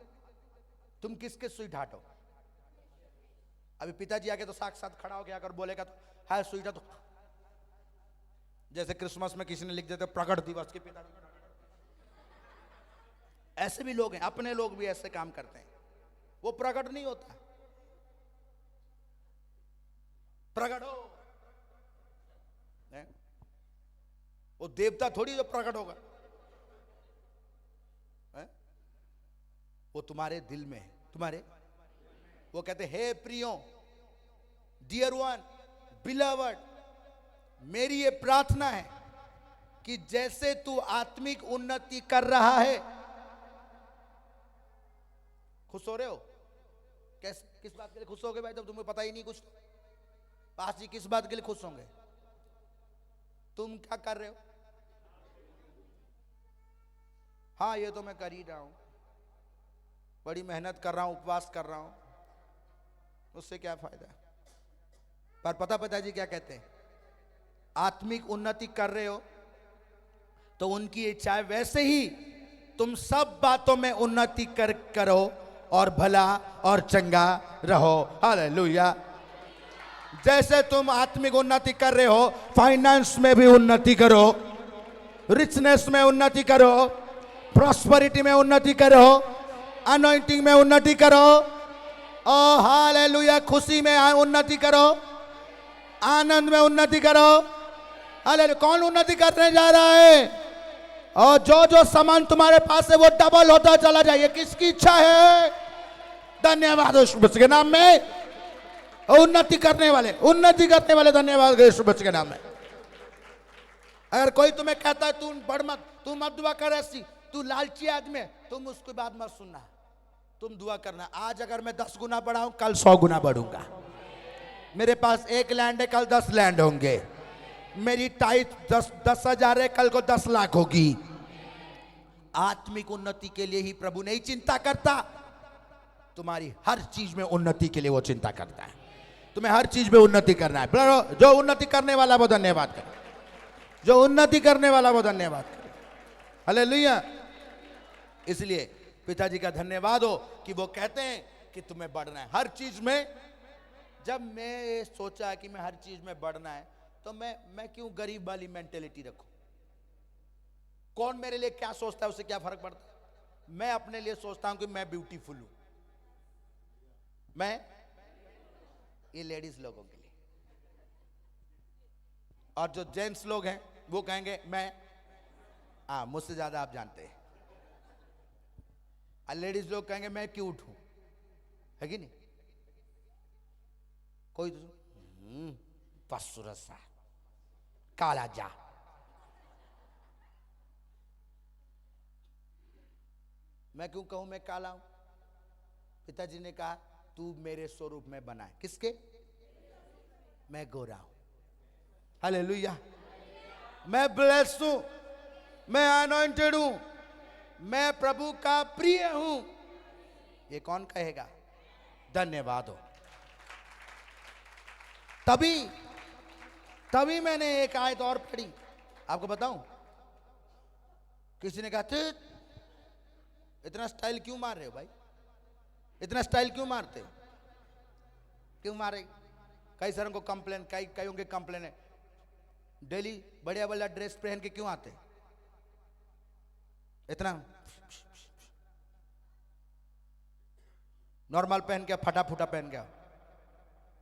तुम किसके स्वीट हार्ट हो? अभी पिताजी आके तो साथ खड़ा हो गया अगर बोलेगा तो है स्वीट हार्ट। तो जैसे क्रिसमस में किसी ने लिख देते प्रकट दिवस के पिताजी, ऐसे भी लोग हैं, अपने लोग भी ऐसे काम करते हैं। वो प्रकट नहीं होता, प्रकट हो, वो देवता थोड़ी जो प्रकट होगा, वो तुम्हारे दिल में है, तुम्हारे। वो कहते हे प्रियो, डियर वन, बिलवड, मेरी ये प्रार्थना है कि जैसे तू आत्मिक उन्नति कर रहा है, खुश हो रहे हो? कैसे, किस बात के लिए खुश होगे भाई? तब तुम्हें पता ही नहीं कुछ। पास जी किस बात के लिए खुश होंगे? तुम क्या कर रहे हो? हाँ ये तो मैं कर ही रहा हूं, बड़ी मेहनत कर रहा हूं, उपवास कर रहा हूं, उससे क्या फायदा? पर पता पिताजी क्या कहते हैं? आत्मिक उन्नति कर रहे हो तो उनकी इच्छा वैसे ही तुम सब बातों में उन्नति करो और भला और चंगा रहो। हालेलुया। जैसे तुम आत्मिक उन्नति कर रहे हो, फाइनेंस में भी उन्नति करो, रिचनेस में उन्नति करो, प्रॉस्पेरिटी में उन्नति करो, अनॉइंटिंग में उन्नति करो, ओ हालेलुया, खुशी में उन्नति करो, आनंद में उन्नति करो। हालेलुया। कौन उन्नति करने जा रहा है? और जो जो सामान तुम्हारे पास है वो डबल होता चला जाए, किसकी इच्छा है? धन्यवाद यीशु मसीह के नाम में। उन्नति करने वाले धन्यवाद यीशु मसीह के नाम में। अगर कोई तुम्हें कहता है तू बढ़ मत, तू मत दुआ कर, ऐसी तू लालची आदमी है, तुम उसकी बात मत सुनना, तुम दुआ करना आज अगर मैं 10 गुना बढ़ा हूं, कल 100 गुना बढ़ूंगा। मेरे पास 1 लैंड है, कल 10 लैंड होंगे। मेरी टाइट 10,000 है, कल को 10 लाख होगी। आत्मिक उन्नति के लिए ही प्रभु नहीं चिंता करता, तुम्हारी हर चीज में उन्नति के लिए वो चिंता करता है। तुम्हें हर चीज में उन्नति करना है। जो उन्नति करने वाला वो धन्यवाद करे, जो उन्नति करने वाला वो धन्यवाद करे। हालेलुया। इसलिए पिताजी का धन्यवाद हो कि वो कहते हैं कि तुम्हें बढ़ना है हर चीज में। जब मैं सोचा कि मैं हर चीज में बढ़ना है, तो मैं क्यों गरीब वाली मेंटेलिटी रखूं? कौन मेरे लिए क्या सोचता है उससे क्या फर्क पड़ता है? मैं अपने लिए सोचता हूं कि मैं ब्यूटीफुल हूं। मैं ये लेडीज लोगों के लिए, और जो जेंट्स लोग हैं वो कहेंगे मैं, मुझसे ज्यादा आप जानते हैं। लेडीज लोग कहेंगे मैं क्यूट हूं, है कि नहीं? कोई पसुरसा काला जा, मैं क्यों कहूं मैं काला हूं? पिताजी ने कहा तू मेरे स्वरूप में बना है। किसके? मैं गोरा हूं। हालेलुया। मैं ब्लेस्ड हूं, मैं अनॉइंटेड हूं, मैं प्रभु का प्रिय हूं। ये कौन कहेगा? धन्यवाद हो। तभी मैंने एक आयत और पढ़ी, आपको बताऊं। किसी ने कहा इतना स्टाइल क्यों मार रहे हो भाई? इतना स्टाइल क्यों मारते हो? क्यों मारे? कई सारों को कंप्लेन, कईयों के कंप्लेन है, डेली बढ़िया बढ़िया ड्रेस पहन के क्यों आते? इतना नॉर्मल पहन के, फटा फूटा पहन के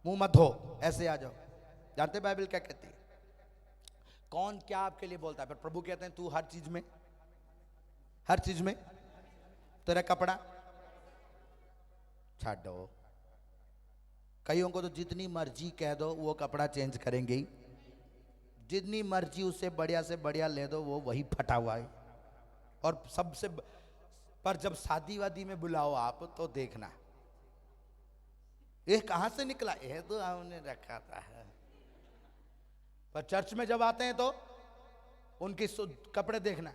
मुंह मत धो, ऐसे आ जाओ। जानते बाइबल क्या कहती है? कौन क्या आपके लिए बोलता है? पर प्रभु कहते हैं तू हर चीज में तेरा कपड़ा छाड़ो। कईयों को तो जितनी मर्जी कह दो वो कपड़ा चेंज करेंगे ही, जितनी मर्जी उससे बढ़िया से बढ़िया ले दो वो वही फटा हुआ है। और सबसे पर जब शादी वादी में बुलाओ आप, तो देखना ये कहां से निकला, ये तो हमने रखा था। पर चर्च में जब आते हैं तो उनकी कपड़े देखना,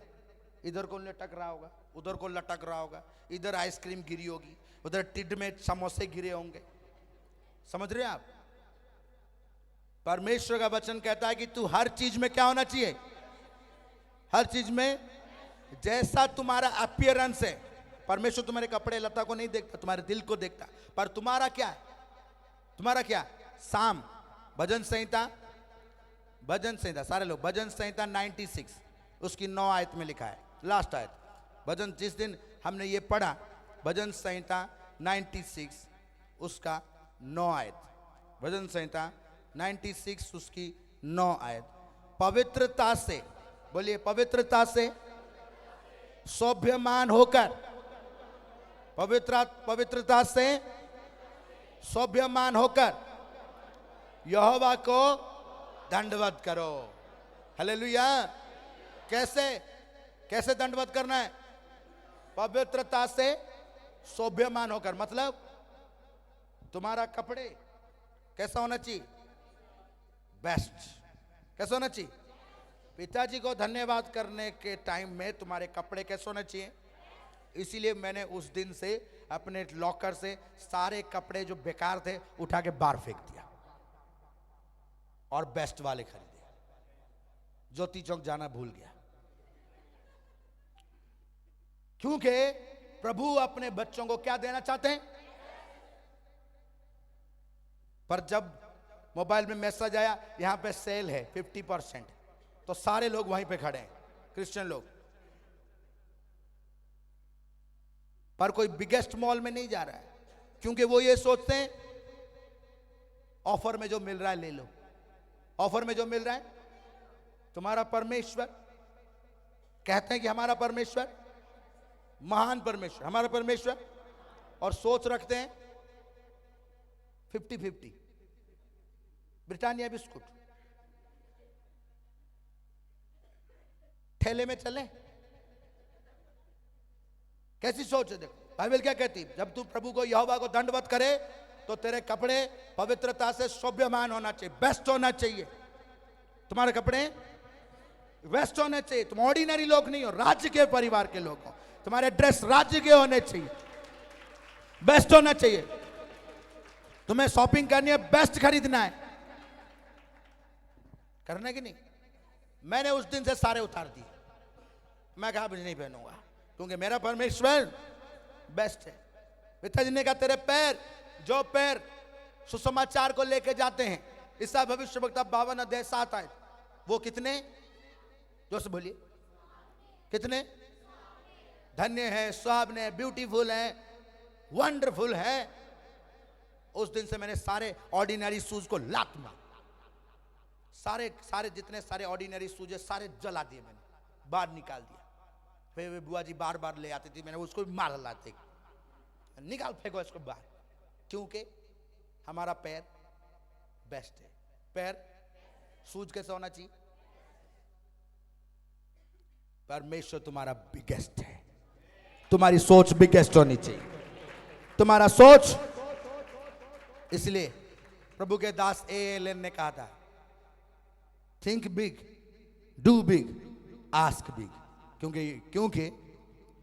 इधर को लटक रहा होगा, उधर को लटक रहा होगा, इधर आइसक्रीम गिरी होगी, उधर टिड में समोसे गिरे होंगे। समझ रहे हैं आप? परमेश्वर का वचन कहता है कि तू हर चीज में क्या होना चाहिए? हर चीज में जैसा तुम्हारा अपीयरेंस है। परमेश्वर तुम्हारे कपड़े लता को नहीं देखता, तुम्हारे दिल को देखता। पर तुम्हारा क्या है? तुम्हारा क्या? साम भजन संहिता, भजन संहिता, सारे लोग भजन संहिता 96 उसकी 9 आयत में लिखा है, लास्ट आयत। भजन जिस दिन हमने ये पढ़ा, भजन संहिता 96 उसका 9 आयत, भजन संहिता 96 उसकी 9 आयत। पवित्रता से, बोलिए पवित्रता से शोभ्यमान होकर, पवित्रता से शोभ्यमान होकर यहोवा को दंडवत करो। हालेलुया। कैसे? कैसे दंडवत करना है? पवित्रता से शोभ्यमान होकर, मतलब तुम्हारा कपड़े कैसा होना चाहिए? बेस्ट। कैसा होना चाहिए? पिताजी को धन्यवाद करने के टाइम में तुम्हारे कपड़े कैसे होने चाहिए? इसीलिए मैंने उस दिन से अपने लॉकर से सारे कपड़े जो बेकार थे उठा के बाहर फेंक दिया और बेस्ट वाले खरीदे। ज्योति चौक जाना भूल गया, क्योंकि प्रभु अपने बच्चों को क्या देना चाहते हैं? पर जब मोबाइल में मैसेज आया यहां पे सेल है 50%, तो सारे लोग वहीं पे खड़े हैं, क्रिश्चियन लोग। पर कोई बिगेस्ट मॉल में नहीं जा रहा है, क्योंकि वो ये सोचते हैं ऑफर में जो मिल रहा है ले लो। ऑफर में जो मिल रहा है। तुम्हारा परमेश्वर कहते हैं कि हमारा परमेश्वर महान परमेश्वर, हमारा परमेश्वर, और सोच रखते हैं 50-50। ब्रिटानिया बिस्कुट ठेले में चले, कैसी सोच है? देखो बाइबल क्या कहती है, जब तू प्रभु को यहोवा को दंडवत करे तो तेरे कपड़े पवित्रता से शोभ्यमान होना चाहिए, बेस्ट होना चाहिए। तुम्हारे कपड़े बेस्ट होने चाहिए। तुम ऑर्डिनरी लोग नहीं हो, राज्य के परिवार के लोग हो। तुम्हारे ड्रेस राज्य के होने चाहिए, बेस्ट होना चाहिए। तुम्हें शॉपिंग करनी है, बेस्ट खरीदना है, करना कि नहीं? मैंने उस दिन से सारे उतार दिए। मैं कहा मुझे नहीं पहनूंगा, क्योंकि मेरा परमेश्वर बेस्ट है। पिताजी ने कहा तेरे पैर, जो पैर सुसमाचार को लेके जाते हैं, ईसा भविष्यवक्ता 52 अध्याय 7 आयत, वो कितने? जो से बोलिए, कितने? धन्य है, सुहावने है, ब्यूटीफुल है, वंडरफुल है। उस दिन से मैंने सारे ऑर्डिनरी शूज को लात मार, सारे जितने सारे ऑर्डिनरी शूज है सारे जला दिए, मैंने बाहर निकाल दिया। फिर बुआ जी बार बार ले आती थी, मैंने उसको भी मार लाते, निकाल फेंको इसको बाहर, क्योंकि हमारा पैर बेस्ट है। पैर शूज कैसा होना चाहिए? परमेश्वर तुम्हारा बिगेस्ट है। तुम्हारी सोच बिगेस्ट होनी चाहिए, तुम्हारा सोच। इसलिए प्रभु के दास एलेन ने कहा था, think big, do big, ask big, क्योंकि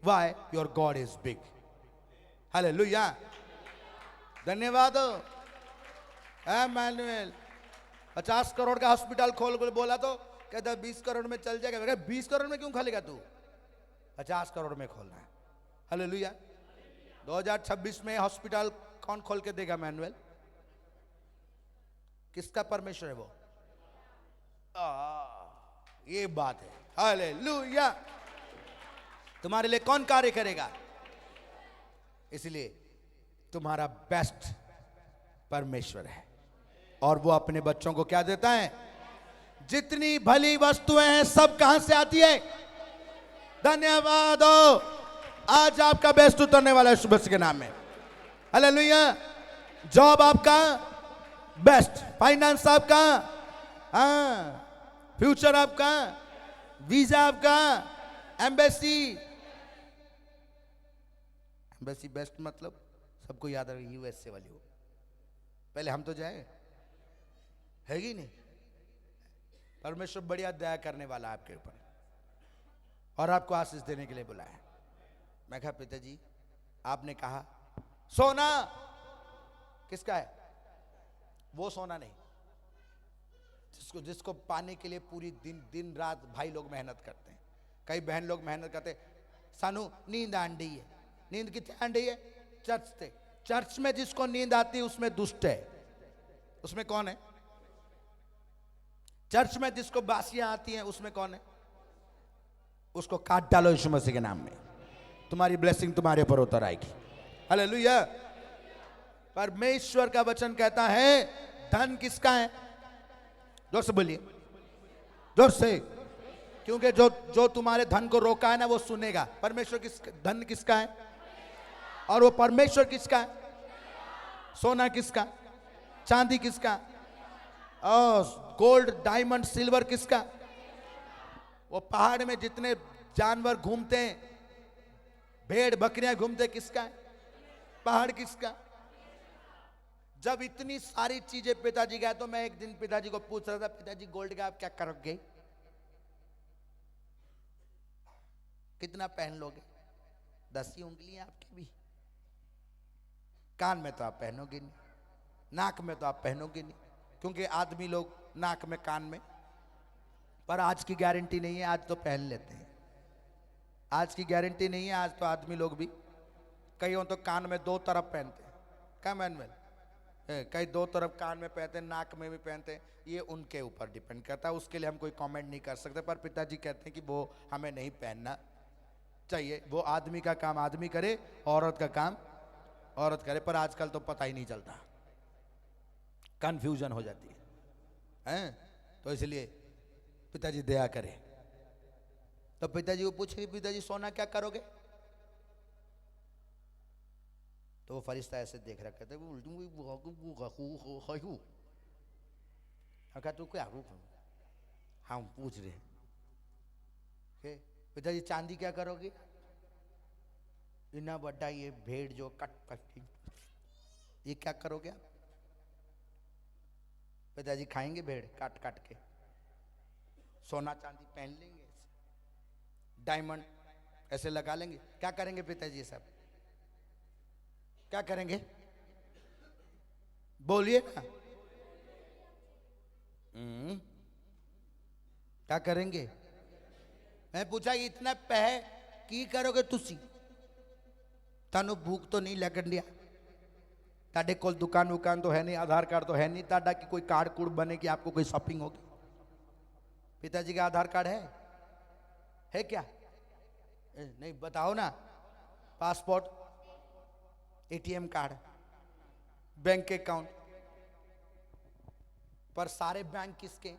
why your god is big. Hallelujah. धन्यवाद। मैनुअल 50 करोड़ का हॉस्पिटल खोल बोला तो कहता 20 करोड़ में चल जाएगा। मैं 20 करोड़ में क्यों खोलेगा तू? 50 करोड़ में खोलना है। हालेलुया। 2026 में हॉस्पिटल कौन खोल के देगा? मैनुअल। किसका परमेश्वर है वो? ये बात है। हालेलुया। तुम्हारे लिए कौन कार्य करेगा? इसलिए तुम्हारा बेस्ट परमेश्वर है, और वो अपने बच्चों को क्या देता है? जितनी भली वस्तुएं हैं सब कहां से आती है? धन्यवाद हो। आज आपका बेस्ट उतरने वाला है सुबह के नाम में। हालेलुया। जॉब आपका बेस्ट, फाइनेंस आपका, हाँ, फ्यूचर आपका, वीजा आपका, एम्बेसी बेस्ट, मतलब सबको याद रहे यूएसए वाली हो। पहले हम तो जाए, है कि नहीं? परमेश्वर बढ़िया दया करने वाला आपके ऊपर, और आपको आशीष देने के लिए बुलाया। मैं कहा पिताजी आपने कहा सोना किसका है? वो सोना नहीं जिसको पाने के लिए पूरी दिन रात भाई लोग मेहनत करते हैं। कई बहन लोग मेहनत करते, सानू नींद आंडी है। नींद कितने आंडी है? चर्च से। चर्च में जिसको नींद आती है उसमें दुष्ट है। उसमें कौन है? चर्च में जिसको बासियां आती हैं उसमें कौन है? उसको काट डालो यीशु मसीह के नाम में, तुम्हारी ब्लेसिंग तुम्हारे ऊपर उतर आएगी। हालेलुया। परमेश्वर का वचन कहता है धन किसका है? जोर से बोलिए, जोर से, क्योंकि जो तुम्हारे धन को रोका है ना वो सुनेगा। परमेश्वर धन किसका है? और वो परमेश्वर किसका है? सोना किसका? चांदी किसका? और गोल्ड डायमंड सिल्वर किसका? वो पहाड़ में जितने जानवर घूमते हैं, भेड़ बकरियां घूमते, किसका है? पहाड़ किसका? जब इतनी सारी चीजें पिताजी गए तो मैं एक दिन पिताजी को पूछ रहा था, पिताजी गोल्ड का आप क्या करोगे? कितना पहन लोगे? 10 ही उंगली आपकी भी। कान में तो आप पहनोगे नहीं, नाक में तो आप पहनोगे नहीं, क्योंकि आदमी लोग नाक में कान में, पर आज की गारंटी नहीं है, आज तो पहन लेते हैं। आज की गारंटी नहीं है, आज तो आदमी लोग भी कई हो तो कान में 2 तरफ पहनते हैं। क्या मैनुअल? कई 2 तरफ कान में पहनते हैं, नाक में भी पहनते हैं। ये उनके ऊपर डिपेंड करता है, उसके लिए हम कोई कमेंट नहीं कर सकते। पर पिताजी कहते हैं कि वो हमें नहीं पहनना चाहिए। वो आदमी का काम आदमी करे, औरत का काम औरत करे। पर आजकल तो पता ही नहीं चलता, कंफ्यूजन हो जाती है। तो इसलिए पिताजी दया करे। तो पिताजी को पूछे, पिताजी सोना क्या करोगे? तो वो फरिश्ता ऐसे देख रहा, कहते तू क्या? हम पूछ रहे हैं पिताजी चांदी क्या करोगे? इतना बड़ा ये भेड़ जो कट ये क्या करोगे आप? पिताजी खाएंगे भेड़ काट काट के, सोना चांदी पहन लेंगे, डायमंड ऐसे लगा लेंगे। क्या करेंगे पिताजी? सब क्या करेंगे? बोलिए ना। क्या करेंगे? मैं पूछा इतना पह की करोगे तुसी? तानू भूख तो नहीं लगन दिया? ताडे कोल दुकान वुकान तो है नहीं, आधार कार्ड तो है नहीं ताडा कि कोई कार्ड कूड बने कि आपको कोई शॉपिंग होगी? पिताजी का आधार कार्ड है क्या? नहीं, बताओ ना। Passport, ATM card, bank account. पर सारे बैंक किसके?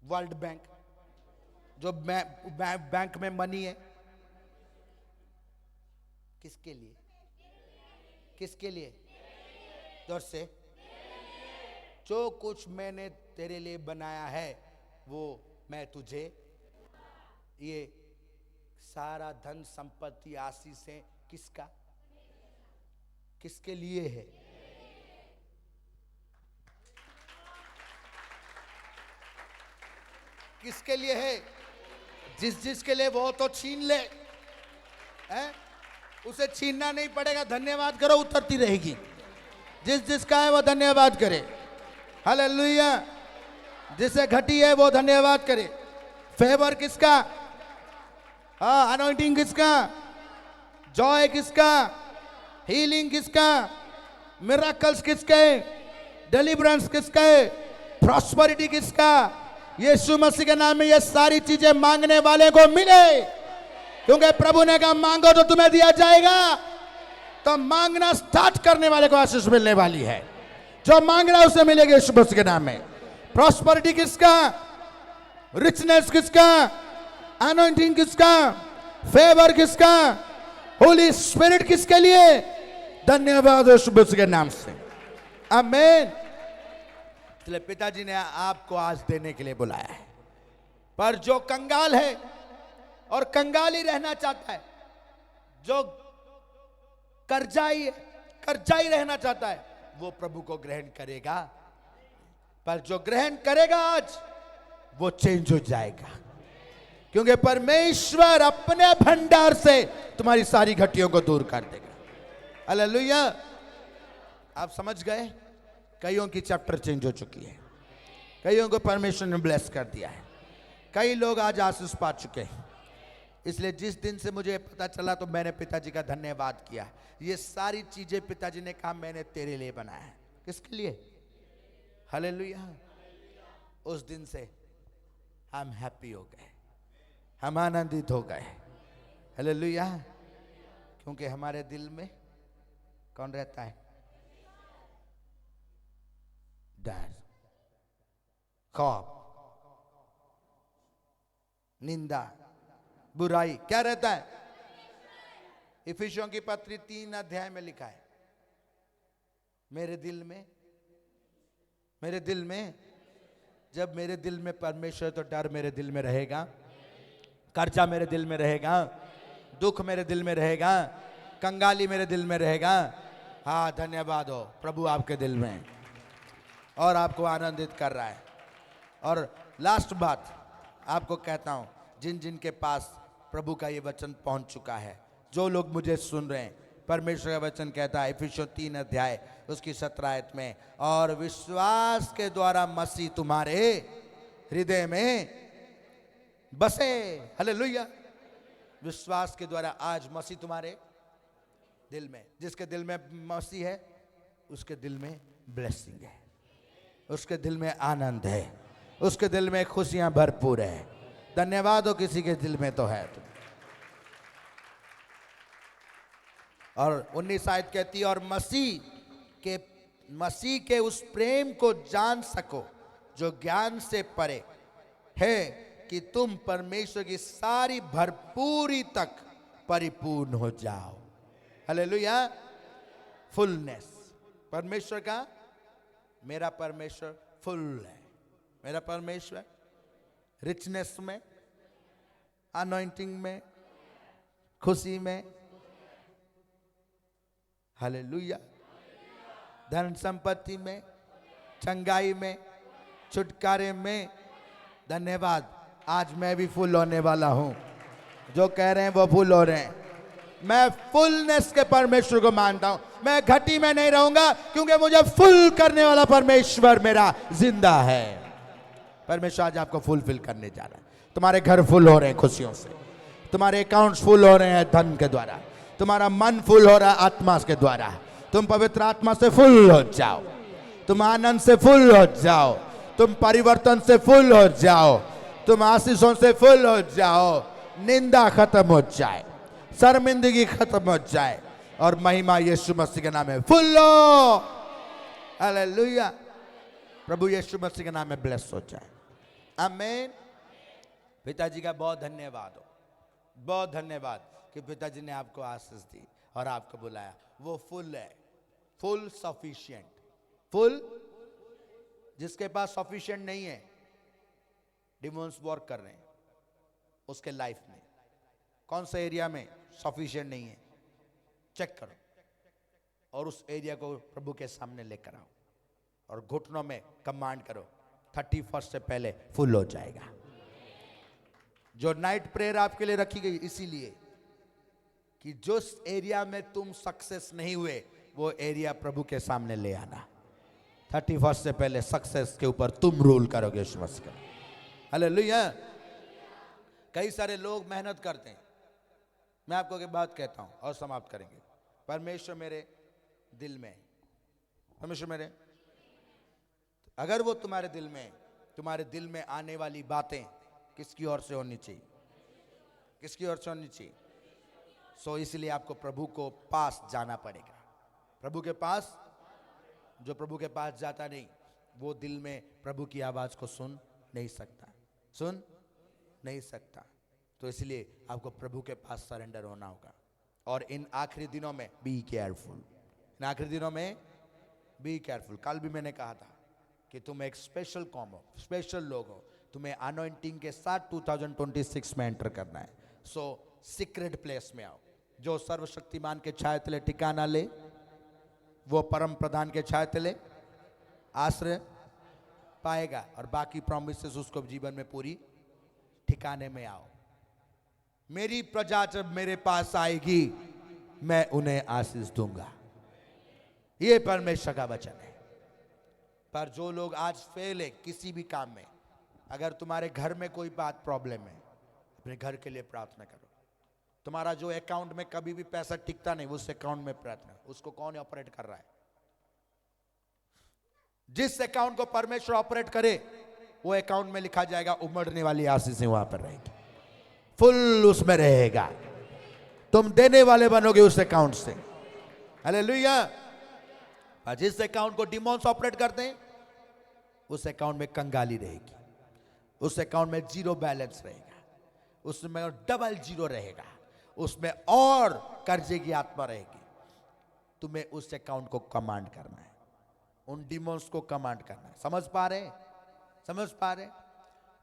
World bank. जो बैंक में मनी है किसके लिए? किसके लिए? जोर से। जो कुछ मैंने तेरे लिए बनाया है वो मैं तुझे, ये सारा धन संपत्ति आशीषें किसका? किसके लिए है? किसके लिए है? जिसके लिए वो तो छीन ले, उसे छीनना नहीं पड़ेगा। धन्यवाद करो, उतरती रहेगी। जिसका है वो धन्यवाद करे। हालेलुया। जिसे घटी है वो धन्यवाद करे। फेवर किसका? अनॉइंटिंग किसका? जॉय किसका? हीलिंग किसका? मिरेकल्स किसके? डिलीवरेंस किसके? प्रॉस्पेरिटी किसका? यीशु मसीह के नाम में ये सारी चीजें मांगने वाले को मिले, क्योंकि प्रभु ने कहा मांगो तो तुम्हें दिया जाएगा। तो मांगना स्टार्ट करने वाले को आशीष मिलने वाली है। जो मांग रहा है उसे मिलेगा यीशु मसीह के नाम में। प्रॉस्पेरिटी किसका? रिचनेस किसका? अनॉइंटिंग किसका? फेवर किसका? होली स्पिरिट किसके लिए? धन्यवाद यीशु मसीह के नाम से। आमीन। इसलिए पिताजी ने आपको आज देने के लिए बुलाया है। पर जो कंगाल है और कंगाल ही रहना चाहता है, जो कर्जाई रहना चाहता है, वो प्रभु को ग्रहण करेगा। पर जो ग्रहण करेगा आज वो चेंज हो जाएगा। क्योंकि परमेश्वर अपने भंडार से तुम्हारी सारी घटियों को दूर कर देगा। हालेलुया। आप समझ गए? कईयों की चैप्टर चेंज हो चुकी है, कईयों को परमेश्वर ने ब्लेस कर दिया है, कई लोग आज आशीष पा चुके हैं। इसलिए जिस दिन से मुझे पता चला तो मैंने पिताजी का धन्यवाद किया। ये सारी चीजें पिताजी ने कहा मैंने तेरे लिए बनाया है। किसके लिए? हालेलुया। उस दिन से हम हैप्पी हो गए, हम आनंदित हो गए। हालेलुया। क्योंकि हमारे दिल में कौन रहता है? डर, खौफ, निंदा, बुराई क्या रहता है? इफिसियों की पत्री 3 अध्याय में लिखा है, मेरे दिल में जब मेरे दिल में परमेश्वर, तो डर मेरे दिल में रहेगा, कर्जा मेरे दिल में रहेगा, दुख मेरे दिल में रहेगा, कंगाली मेरे दिल में रहेगा। हाँ, धन्यवाद हो प्रभु आपके दिल में, और आपको आनंदित कर रहा है। और लास्ट बात आपको कहता हूं, जिन जिन के पास प्रभु का ये वचन पहुंच चुका है, जो लोग मुझे सुन रहे हैं, परमेश्वर का वचन कहता है इफिसियों 3 अध्याय उसकी 17 आयत में, और विश्वास के द्वारा मसीह तुम्हारे हृदय में बसे। हालेलुया। विश्वास के द्वारा आज मसीह तुम्हारे दिल में, जिसके दिल में मसीह है उसके दिल में ब्लेसिंग है, उसके दिल में आनंद है, उसके दिल में खुशियां भरपूर है। धन्यवाद हो किसी के दिल में तो है। और 19 आयत कहती है, और मसीह के उस प्रेम को जान सको जो ज्ञान से परे है, कि तुम परमेश्वर की सारी भरपूरी तक परिपूर्ण हो जाओ। हालेलुया। फुलनेस परमेश्वर का, मेरा परमेश्वर फुल है, मेरा परमेश्वर रिचनेस में, अनॉइंटिंग में, खुशी में, हालेलुया, धन संपत्ति में, चंगाई में, छुटकारे में। धन्यवाद। आज मैं भी फुल होने वाला हूं। जो कह रहे हैं वो फुल हो रहे हैं। मैं फुलनेस के परमेश्वर को मानता हूं। मैं घटी में नहीं रहूंगा, क्योंकि मुझे फुल करने वाला परमेश्वर मेरा जिंदा है। परमेश्वर आज आपको फुलफिल करने जा रहा है। तुम्हारे घर फुल हो रहे हैं खुशियों से, तुम्हारे अकाउंट्स फुल हो रहे हैं धन के द्वारा, तुम्हारा मन फुल हो रहा है आत्मा के द्वारा। तुम पवित्र आत्मा से फुल हो जाओ, तुम आनंद से फुल हो जाओ, तुम परिवर्तन से फुल हो जाओ, तुम आशीषों से फुल हो जाओ। निंदा खत्म हो जाए, शर्मिंदगी खत्म हो जाए, और महिमा यीशु मसीह के नाम में फुल हो। हालेलुया। प्रभु यीशु मसीह के नाम में ब्लेस हो जाए। आमीन। पिताजी का बहुत धन्यवाद हो, बहुत धन्यवाद कि पिताजी ने आपको आशीष दी और आपको बुलाया। वो फुल है, फुल सफिशिएंट। फुल, जिसके पास सफिशिएंट नहीं है, डिमोन्स वर्क कर रहे हैं उसके लाइफ में। कौन सा एरिया में सफिशिएंट नहीं है, चेक करो, और उस एरिया को प्रभु के सामने लेकर आओ, और घुटनों में कमांड करो, 31 से पहले फुल हो जाएगा। जो नाइट प्रेयर आपके लिए रखी गई इसीलिए कि जिस एरिया में तुम सक्सेस नहीं हुए, वो एरिया प्रभु के सामने ले आना। 31 से पहले सक्सेस के ऊपर तुम रूल करोगे यीशु मसीह का। हालेलुया। कई सारे लोग मेहनत करते हैं। मैं आपको एक बात कहता हूं और समाप्त करेंगे। परमेश्वर मेरे दिल में, परमेश्वर मेरे, अगर वो तुम्हारे दिल में, तुम्हारे दिल में आने वाली बातें किसकी ओर से होनी चाहिए? किसकी ओर से होनी चाहिए? सो इसलिए आपको प्रभु को पास जाना पड़ेगा। प्रभु के पास, जो प्रभु के पास जाता नहीं, वो दिल में प्रभु की आवाज को सुन नहीं सकता, सुन नहीं सकता। तो इसलिए आपको प्रभु के पास सरेंडर होना होगा। और इन आखिरी दिनों में बी केयरफुल, इन आखिरी दिनों में बी केयरफुल। कल भी मैंने कहा था कि तुम एक स्पेशल कॉम हो, स्पेशल लोग हो, तुम्हें अनॉइंटिंग के साथ 2026 में एंटर करना है। सो सीक्रेट प्लेस में आओ। जो सर्वशक्तिमान के छाया तले ठिकाना ले, वो परम प्रधान के छाया तले आश्रय पाएगा, और बाकी प्रॉमिसेस उसको जीवन में पूरी ठिकाने में आओ। मेरी प्रजा जब मेरे पास आएगी मैं उन्हें आशीष दूंगा। ये परमेश्वर का वचन है। पर जो लोग आज फेल है किसी भी काम में, अगर तुम्हारे घर में कोई बात प्रॉब्लम है, अपने घर के लिए प्रार्थना करो। तुम्हारा जो अकाउंट में कभी भी पैसा टिकता नहीं, उस अकाउंट में प्रार्थना, उसको कौन ऑपरेट कर रहा है? जिस अकाउंट को परमेश्वर ऑपरेट करे वो अकाउंट में लिखा जाएगा, उमड़ने वाली आशीषें वहां पर रहेगी, फुल उसमें रहेगा। तुम देने वाले बनोगे उस अकाउंट से। हालेलुया। और जिस अकाउंट को डिमॉन्स ऑपरेट करते हैं उस अकाउंट में कंगाली रहेगी, उस अकाउंट में जीरो बैलेंस रहेगा, उसमें डबल जीरो रहेगा, उसमें और कर्जे की आत्मा रहेगी। तुम्हें उस अकाउंट को कमांड करना है, उन डिमॉन्स को कमांड करना है। समझ पा रहे हैं? समझ पा रहे हैं?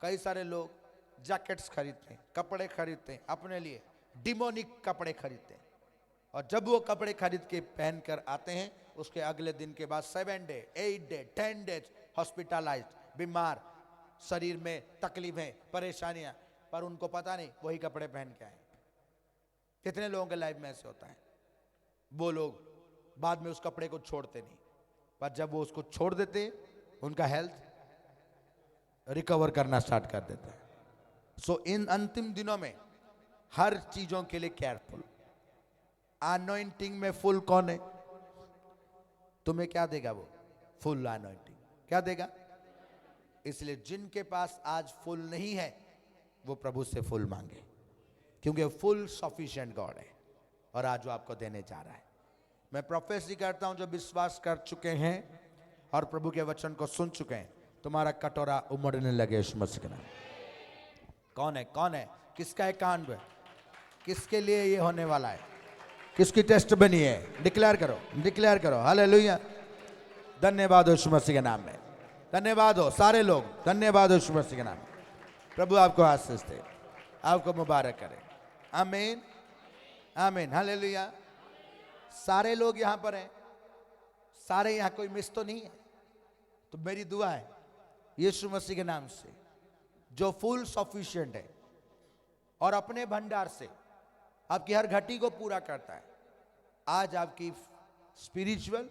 कई सारे लोग जैकेट्स खरीदते हैं, कपड़े खरीदते हैं, अपने लिए डिमोनिक कपड़े खरीदते हैं, और जब वो कपड़े खरीद के पहनकर आते हैं उसके अगले दिन के बाद 7 डे 8 डे 10 डेज हॉस्पिटलाइज्ड, बीमार, शरीर में तकलीफें, परेशानियां, पर उनको पता नहीं वही कपड़े पहन के आए। कितने लोगों के लाइफ में ऐसे होता है? वो लोग बाद में उस कपड़े को छोड़ते नहीं, पर जब वो उसको छोड़ देते उनका हेल्थ रिकवर करना स्टार्ट कर देता है। सो इन अंतिम दिनों में हर चीजों के लिए केयरफुल। अनॉइंटिंग में फुल कौन है? तुम्हें क्या देगा वो? फुल अनॉइंटिंग क्या देगा? इसलिए जिनके पास आज फुल नहीं है वो प्रभु से फुल मांगे, क्योंकि फुल सफिशिएंट गॉड है और आज वो आपको देने जा रहा है। मैं प्रोफेसी करता हूं, जो विश्वास कर चुके हैं और प्रभु के वचन को सुन चुके हैं, तुम्हारा कटोरा उमड़ने लगे यीशु मसीह के नाम। कौन है? कौन है? किसका है कान में? किसके लिए ये होने वाला है? किसकी टेस्ट बनी है? डिक्लेयर करो, डिक्लेयर करो। हालेलुया। धन्यवाद हो यीशु मसीह के नाम में, धन्यवाद हो सारे लोग, धन्यवाद हो यीशु मसीह के नाम में। प्रभु आपको आशीष दे, आपको मुबारक करे। आमीन, आमीन, हालेलुया। सारे लोग यहां पर हैं, सारे यहां, कोई मिस तो नहीं है। तो मेरी दुआ है यीशु मसीह के नाम से, जो फुल सफिशिएंट है और अपने भंडार से आपकी हर घटी को पूरा करता है, आज आपकी स्पिरिचुअल,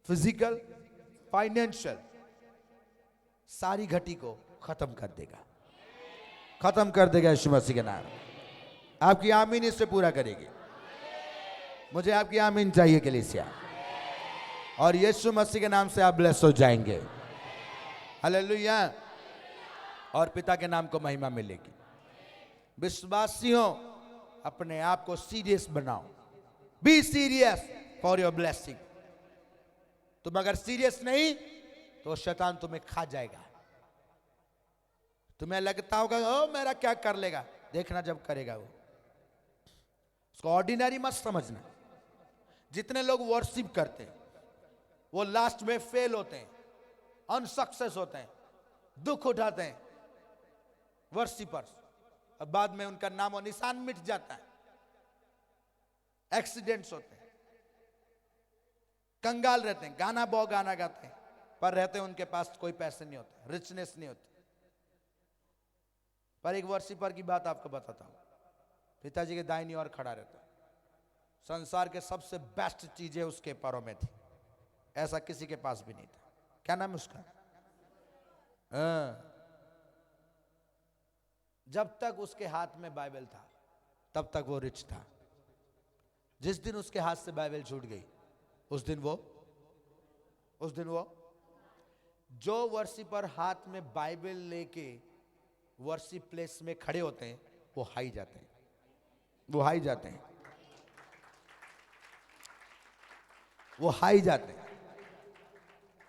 फिजिकल, फाइनेंशियल सारी घटी को खत्म कर देगा, खत्म कर देगा यीशु मसीह के नाम। आपकी आमीन इससे पूरा करेगी। मुझे आपकी आमीन चाहिए कलीसिया, और यीशु मसीह के नाम से आप ब्लेस हो जाएंगे। हालेलुया। और पिता के नाम को महिमा मिलेगी। विश्वासियों, अपने आप को सीरियस बनाओ। Be serious for your blessing. तुम अगर सीरियस नहीं तो शैतान तुम्हें खा जाएगा। तुम्हें लगता होगा ओ मेरा क्या कर लेगा, देखना जब करेगा वो। उसको ऑर्डिनरी मत समझना। जितने लोग वर्शिप करते हैं वो लास्ट में फेल होते हैं, अनसक्सेस होते हैं, दुख उठाते हैं वर्शिपर्स, और बाद में उनका नाम और निशान मिट जाता है। एक्सीडेंट्स होते हैं, कंगाल रहते हैं, गाना बहु गाना गाते हैं, पर रहते हैं उनके पास कोई पैसे नहीं होते, रिचनेस नहीं होती। पर एक वर्शिपर की बात आपको बताता हूं, पिताजी के दाहिनी ओर खड़ा रहता है, संसार के सबसे बेस्ट चीजें उसके पैरों में थी, ऐसा किसी के पास भी नहीं था। क्या नाम है उसका? जब तक उसके हाथ में बाइबल था तब तक वो रिच था। जिस दिन उसके हाथ से बाइबल छूट गई उस दिन वो जो वर्शिपर हाथ में बाइबल लेके वर्शिप प्लेस में खड़े होते हैं वो हाई जाते हैं, वो हाई जाते हैं, वो हाई जाते हैं।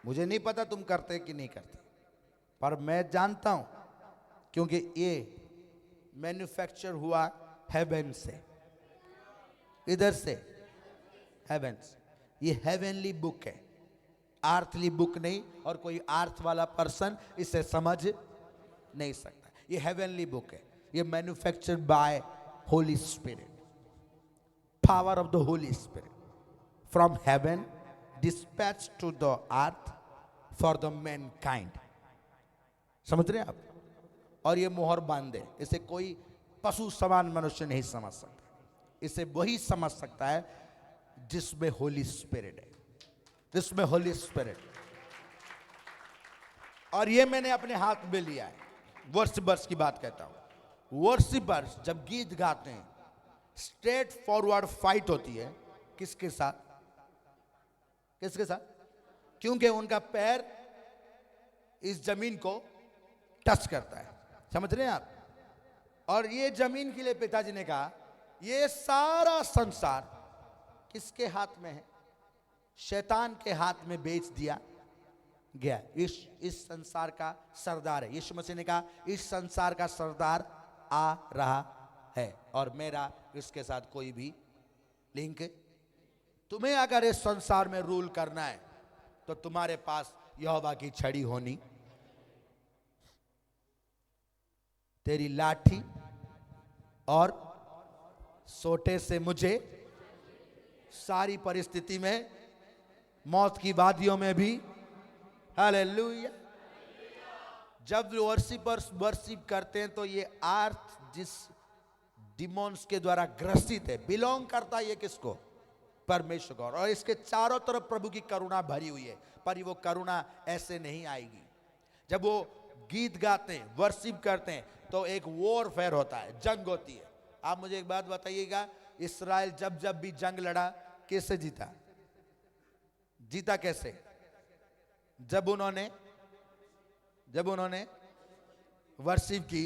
मुझे नहीं पता तुम करते कि नहीं करते, पर मैं जानता हूं, क्योंकि ये मैन्युफैक्चर हुआ हेवन से, इधर से हेवन से। ये हेवनली बुक है, आर्थली बुक नहीं, और कोई आर्थ वाला पर्सन इसे समझ नहीं सकता। ये हेवनली बुक है, ये manufactured by holy spirit, power of the holy spirit from heaven dispatch to the earth for the mankind. समझ रहे हैं आप? और ये मोहर बांध दे, इसे कोई पशु समान मनुष्य नहीं समझ सकता। इसे वही समझ सकता है जिसमें होली स्पिरिट है, जिसमें होली स्पिरिट। और ये मैंने अपने हाथ में लिया है। वर्शिपर्स की बात कहता हूं। वर्शिपर्स जब गीत गाते हैं, स्ट्रेट फॉरवर्ड फाइट होती है। किसके साथ? किसके साथ? क्योंकि उनका पैर इस जमीन को टच करता है। समझ रहे हैं आप? और ये जमीन के लिए पिताजी ने कहा ये सारा संसार किसके हाथ में है? शैतान के हाथ में बेच दिया गया। इस संसार का सरदार है। यीशु मसीह ने कहा इस संसार का सरदार आ रहा है और मेरा इसके साथ कोई भी लिंक। तुम्हें अगर इस संसार में रूल करना है तो तुम्हारे पास यहोवा की छड़ी होनी, तेरी लाठी और सोटे से मुझे सारी परिस्थिति में, मौत की वादियों में भी। हालेलुया। जब वर्शिपर्स वर्शिप करते हैं तो ये अर्थ जिस डिमोन्स के द्वारा ग्रसित है, बिलोंग करता है ये किसको? परमेश्वर को। और इसके चारों तरफ प्रभु की करुणा भरी हुई है, पर वो करुणा ऐसे नहीं आएगी। जब वो गीत गाते हैं, वर्शिप करते हैं, तो एक वॉरफेयर होता है, जंग होती है। आप मुझे एक बात बताइएगा, इस्राएल जब जब भी जंग लड़ा कैसे जीता? जीता कैसे? जब उन्होंने वर्शिप की,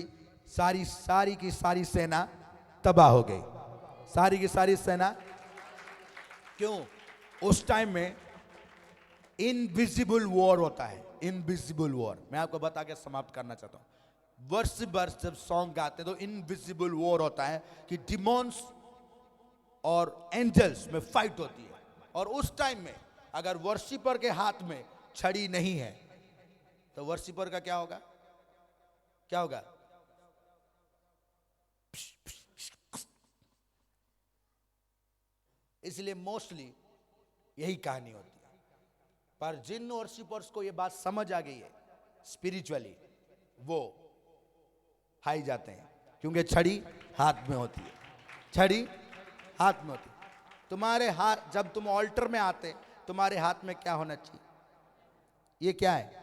सारी की सारी सेना तबाह हो गई। सारी की सारी सेना। क्यों? उस टाइम में इनविजिबल वॉर होता है, इनविजिबल वॉर। मैं आपको बता के समाप्त करना चाहता हूं। वर्शिपर्स जब सॉन्ग गाते हैं तो इनविजिबल वॉर होता है कि डिमॉन्स और एंजल्स में फाइट होती है। और उस टाइम में अगर वर्शिपर के हाथ में छड़ी नहीं है तो वर्शिपर का क्या होगा? क्या होगा? इसलिए मोस्टली यही कहानी होती है। पर जिन वर्शिपर्स को यह बात समझ आ गई है स्पिरिचुअली, वो हाई जाते हैं, क्योंकि छड़ी हाथ में होती है। छड़ी हाथ में होती है। तुम्हारे हाथ, जब तुम ऑल्टर में आते तुम्हारे हाथ में क्या होना चाहिए? ये क्या है?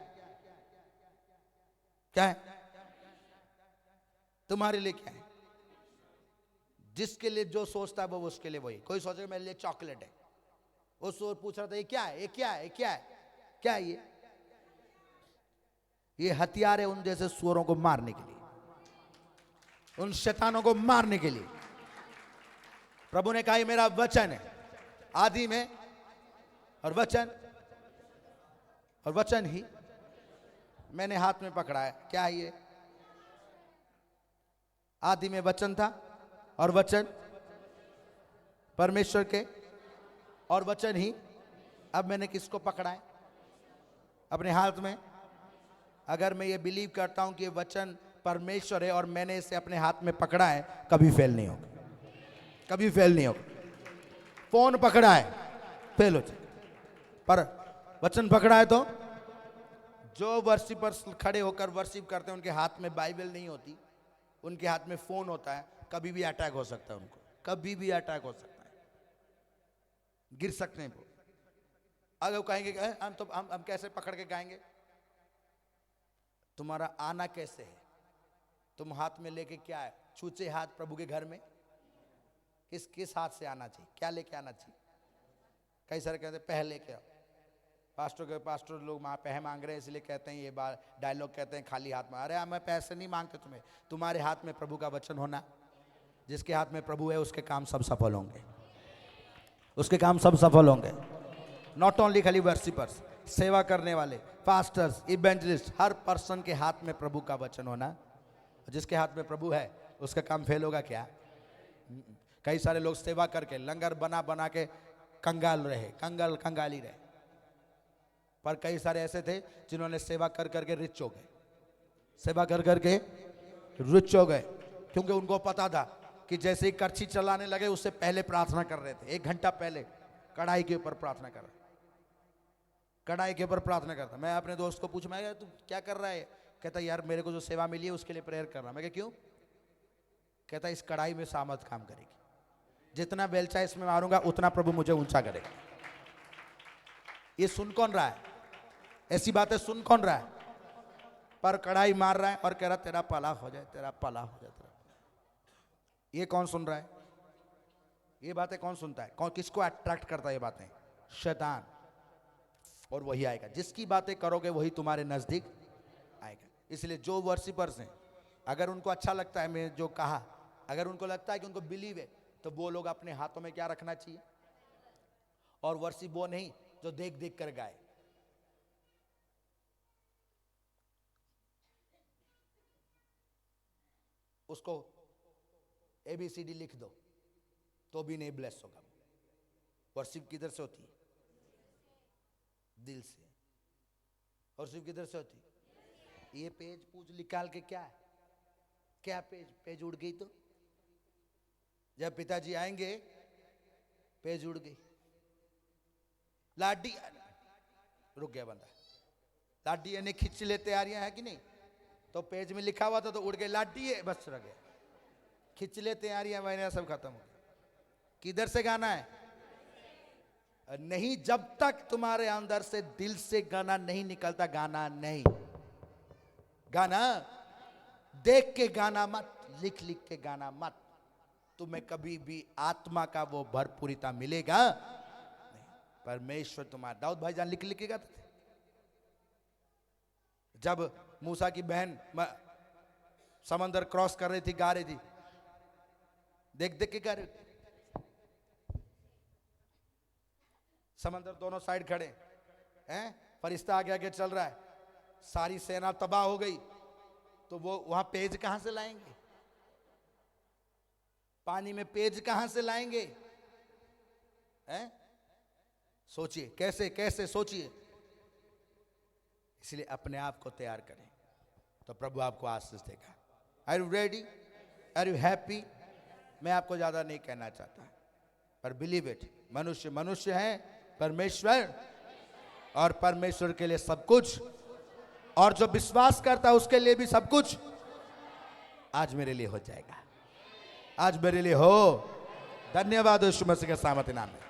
क्या है तुम्हारे लिए? क्या है? जिसके लिए जो सोचता है वो उसके लिए वही। कोई सोचे मेरे लिए चॉकलेट है, वो पूछ रहा था ये क्या है, ये क्या है, ये क्या है, क्या है ये हथियार है उन जैसे सुअरों को मारने के लिए, उन शैतानों को मारने के लिए। प्रभु ने कहा ये मेरा वचन है आदि में, और वचन ही मैंने हाथ में पकड़ा है। क्या है ये? आदि में वचन था और वचन परमेश्वर के, और वचन ही। अब मैंने किसको पकड़ा है? अपने हाथ में। अगर मैं ये बिलीव करता हूं कि ये वचन परमेश्वर है और मैंने इसे अपने हाथ में पकड़ा है, कभी फेल नहीं होगा, कभी फेल नहीं होगा। फोन पकड़ा है, फेल हो जाए, पर वचन पकड़ा है तो। जो वर्शिपर्स खड़े होकर वर्शिप करते हैं उनके हाथ में बाइबल नहीं होती, उनके हाथ में फोन होता है, कभी भी अटैक हो सकता है उनको, कभी भी अटैक हो सकता है, गिर सकते हैं वो। अगर वो कहेंगे हम कैसे पकड़ के गाएंगे? तुम्हारा आना कैसे है? तुम हाथ में लेके क्या है? छूचे हाथ प्रभु के घर में किस हाथ से आना चाहिए? क्या लेके आना चाहिए? कई सारे कहते हैं पहले क्या, पास्टर लोग वहाँ पैसे मांग रहे हैं इसलिए कहते हैं ये बात, डायलॉग कहते हैं खाली हाथ में। अरे मैं पैसे नहीं मांगते तुम्हें, तुम्हारे हाथ में प्रभु का वचन होना। जिसके हाथ में प्रभु है उसके काम सब सफल होंगे, उसके काम सब सफल होंगे। नॉट ओनली खाली वर्शिपर्स, सेवा करने वाले, पास्टर्स, इवेंजलिस्ट, हर पर्सन के हाथ में प्रभु का वचन होना। जिसके हाथ में प्रभु है उसका काम फेल होगा क्या? कई सारे लोग सेवा करके लंगर बना के कंगाल रहे, कंगाली रहे, पर कई सारे ऐसे थे जिन्होंने सेवा कर करके रिच हो गए, सेवा कर करके रिच हो गए, क्योंकि उनको पता था कि जैसे ही करछी चलाने लगे उससे पहले प्रार्थना कर रहे थे। 1 घंटा पहले कढ़ाई के ऊपर प्रार्थना कर रहे, कढ़ाई के ऊपर प्रार्थना करता। मैं अपने दोस्त को पूछा, मैं तू क्या कर रहा है? कहता यार मेरे को जो सेवा मिली है उसके लिए प्रेयर कर रहा। मैं क्या क्यों? कहता इस कढ़ाई में सामर्थ काम करेगी, जितना बेलचा इसमें मारूंगा उतना प्रभु मुझे ऊंचा करेगा। ये सुन कौन रहा है? ऐसी बातें सुन कौन रहा है? पर कढ़ाई मार रहा है और कह रहा तेरा भला हो जाए, तेरा भला हो जाए, तेरा। ये कौन सुन रहा है? ये बातें कौन सुनता है? कौन किसको अट्रैक्ट करता है ये बातें? शैतान। और वही आएगा, जिसकी बातें करोगे वही तुम्हारे नजदीक आएगा। इसलिए जो वर्शिपर्स हैं, अगर उनको अच्छा लगता है मैं जो कहा, अगर उनको लगता है कि उनको बिलीव है, तो वो लोग अपने हाथों में क्या रखना चाहिए? और वर्शिप वो नहीं जो देख देख कर गाए। उसको ABCD लिख दो तो भी नहीं ब्लेस होगा। वर्शिप किधर से होती है? दिल से। वर्शिप किधर से होती है? ये पेज पूछ निकाल के क्या है? क्या पेज उड़ गई तो जब पिताजी आएंगे पेज उड़ गई। लाडी रुक गया बंदा, लाडी ने खींच ले तैयारियां है कि नहीं? तो पेज में लिखा हुआ था तो उड़ गई, लाडी है बस रह गया। खींच ले तैयारियां मैंने सब खत्म हो गया। किधर से गाना है? नहीं, जब तक तुम्हारे अंदर से दिल से गाना नहीं निकलता, गाना नहीं। गाना देख के गाना मत, लिख लिख के गाना मत। तुम्हें कभी भी आत्मा का वो भरपूरिता मिलेगा नहीं। परमेश्वर तुम्हारा, दाऊद भाईजान लिख लिख के गाते थे। जब मूसा की बहन समंदर क्रॉस कर रही थी, गा रही थी, देख देख के गा रही थी। समंदर दोनों साइड खड़े हैं, फरिश्ता आगे आगे चल रहा है, सारी सेना तबाह हो गई, तो वो वहां पेज कहां से लाएंगे? पानी में पेज कहां से लाएंगे? हैं? सोचिए कैसे कैसे सोचिए। इसलिए अपने आप को तैयार करें तो प्रभु आपको आशीष देगा। Are you ready? Are you happy? मैं आपको ज्यादा नहीं कहना चाहता, पर बिलीव इट, मनुष्य मनुष्य है, परमेश्वर और परमेश्वर के लिए सब कुछ, और जो विश्वास करता है उसके लिए भी सब कुछ आज मेरे लिए हो जाएगा। आज मेरे लिए हो। धन्यवाद यीशु मसीह के सामर्थ्य नाम में।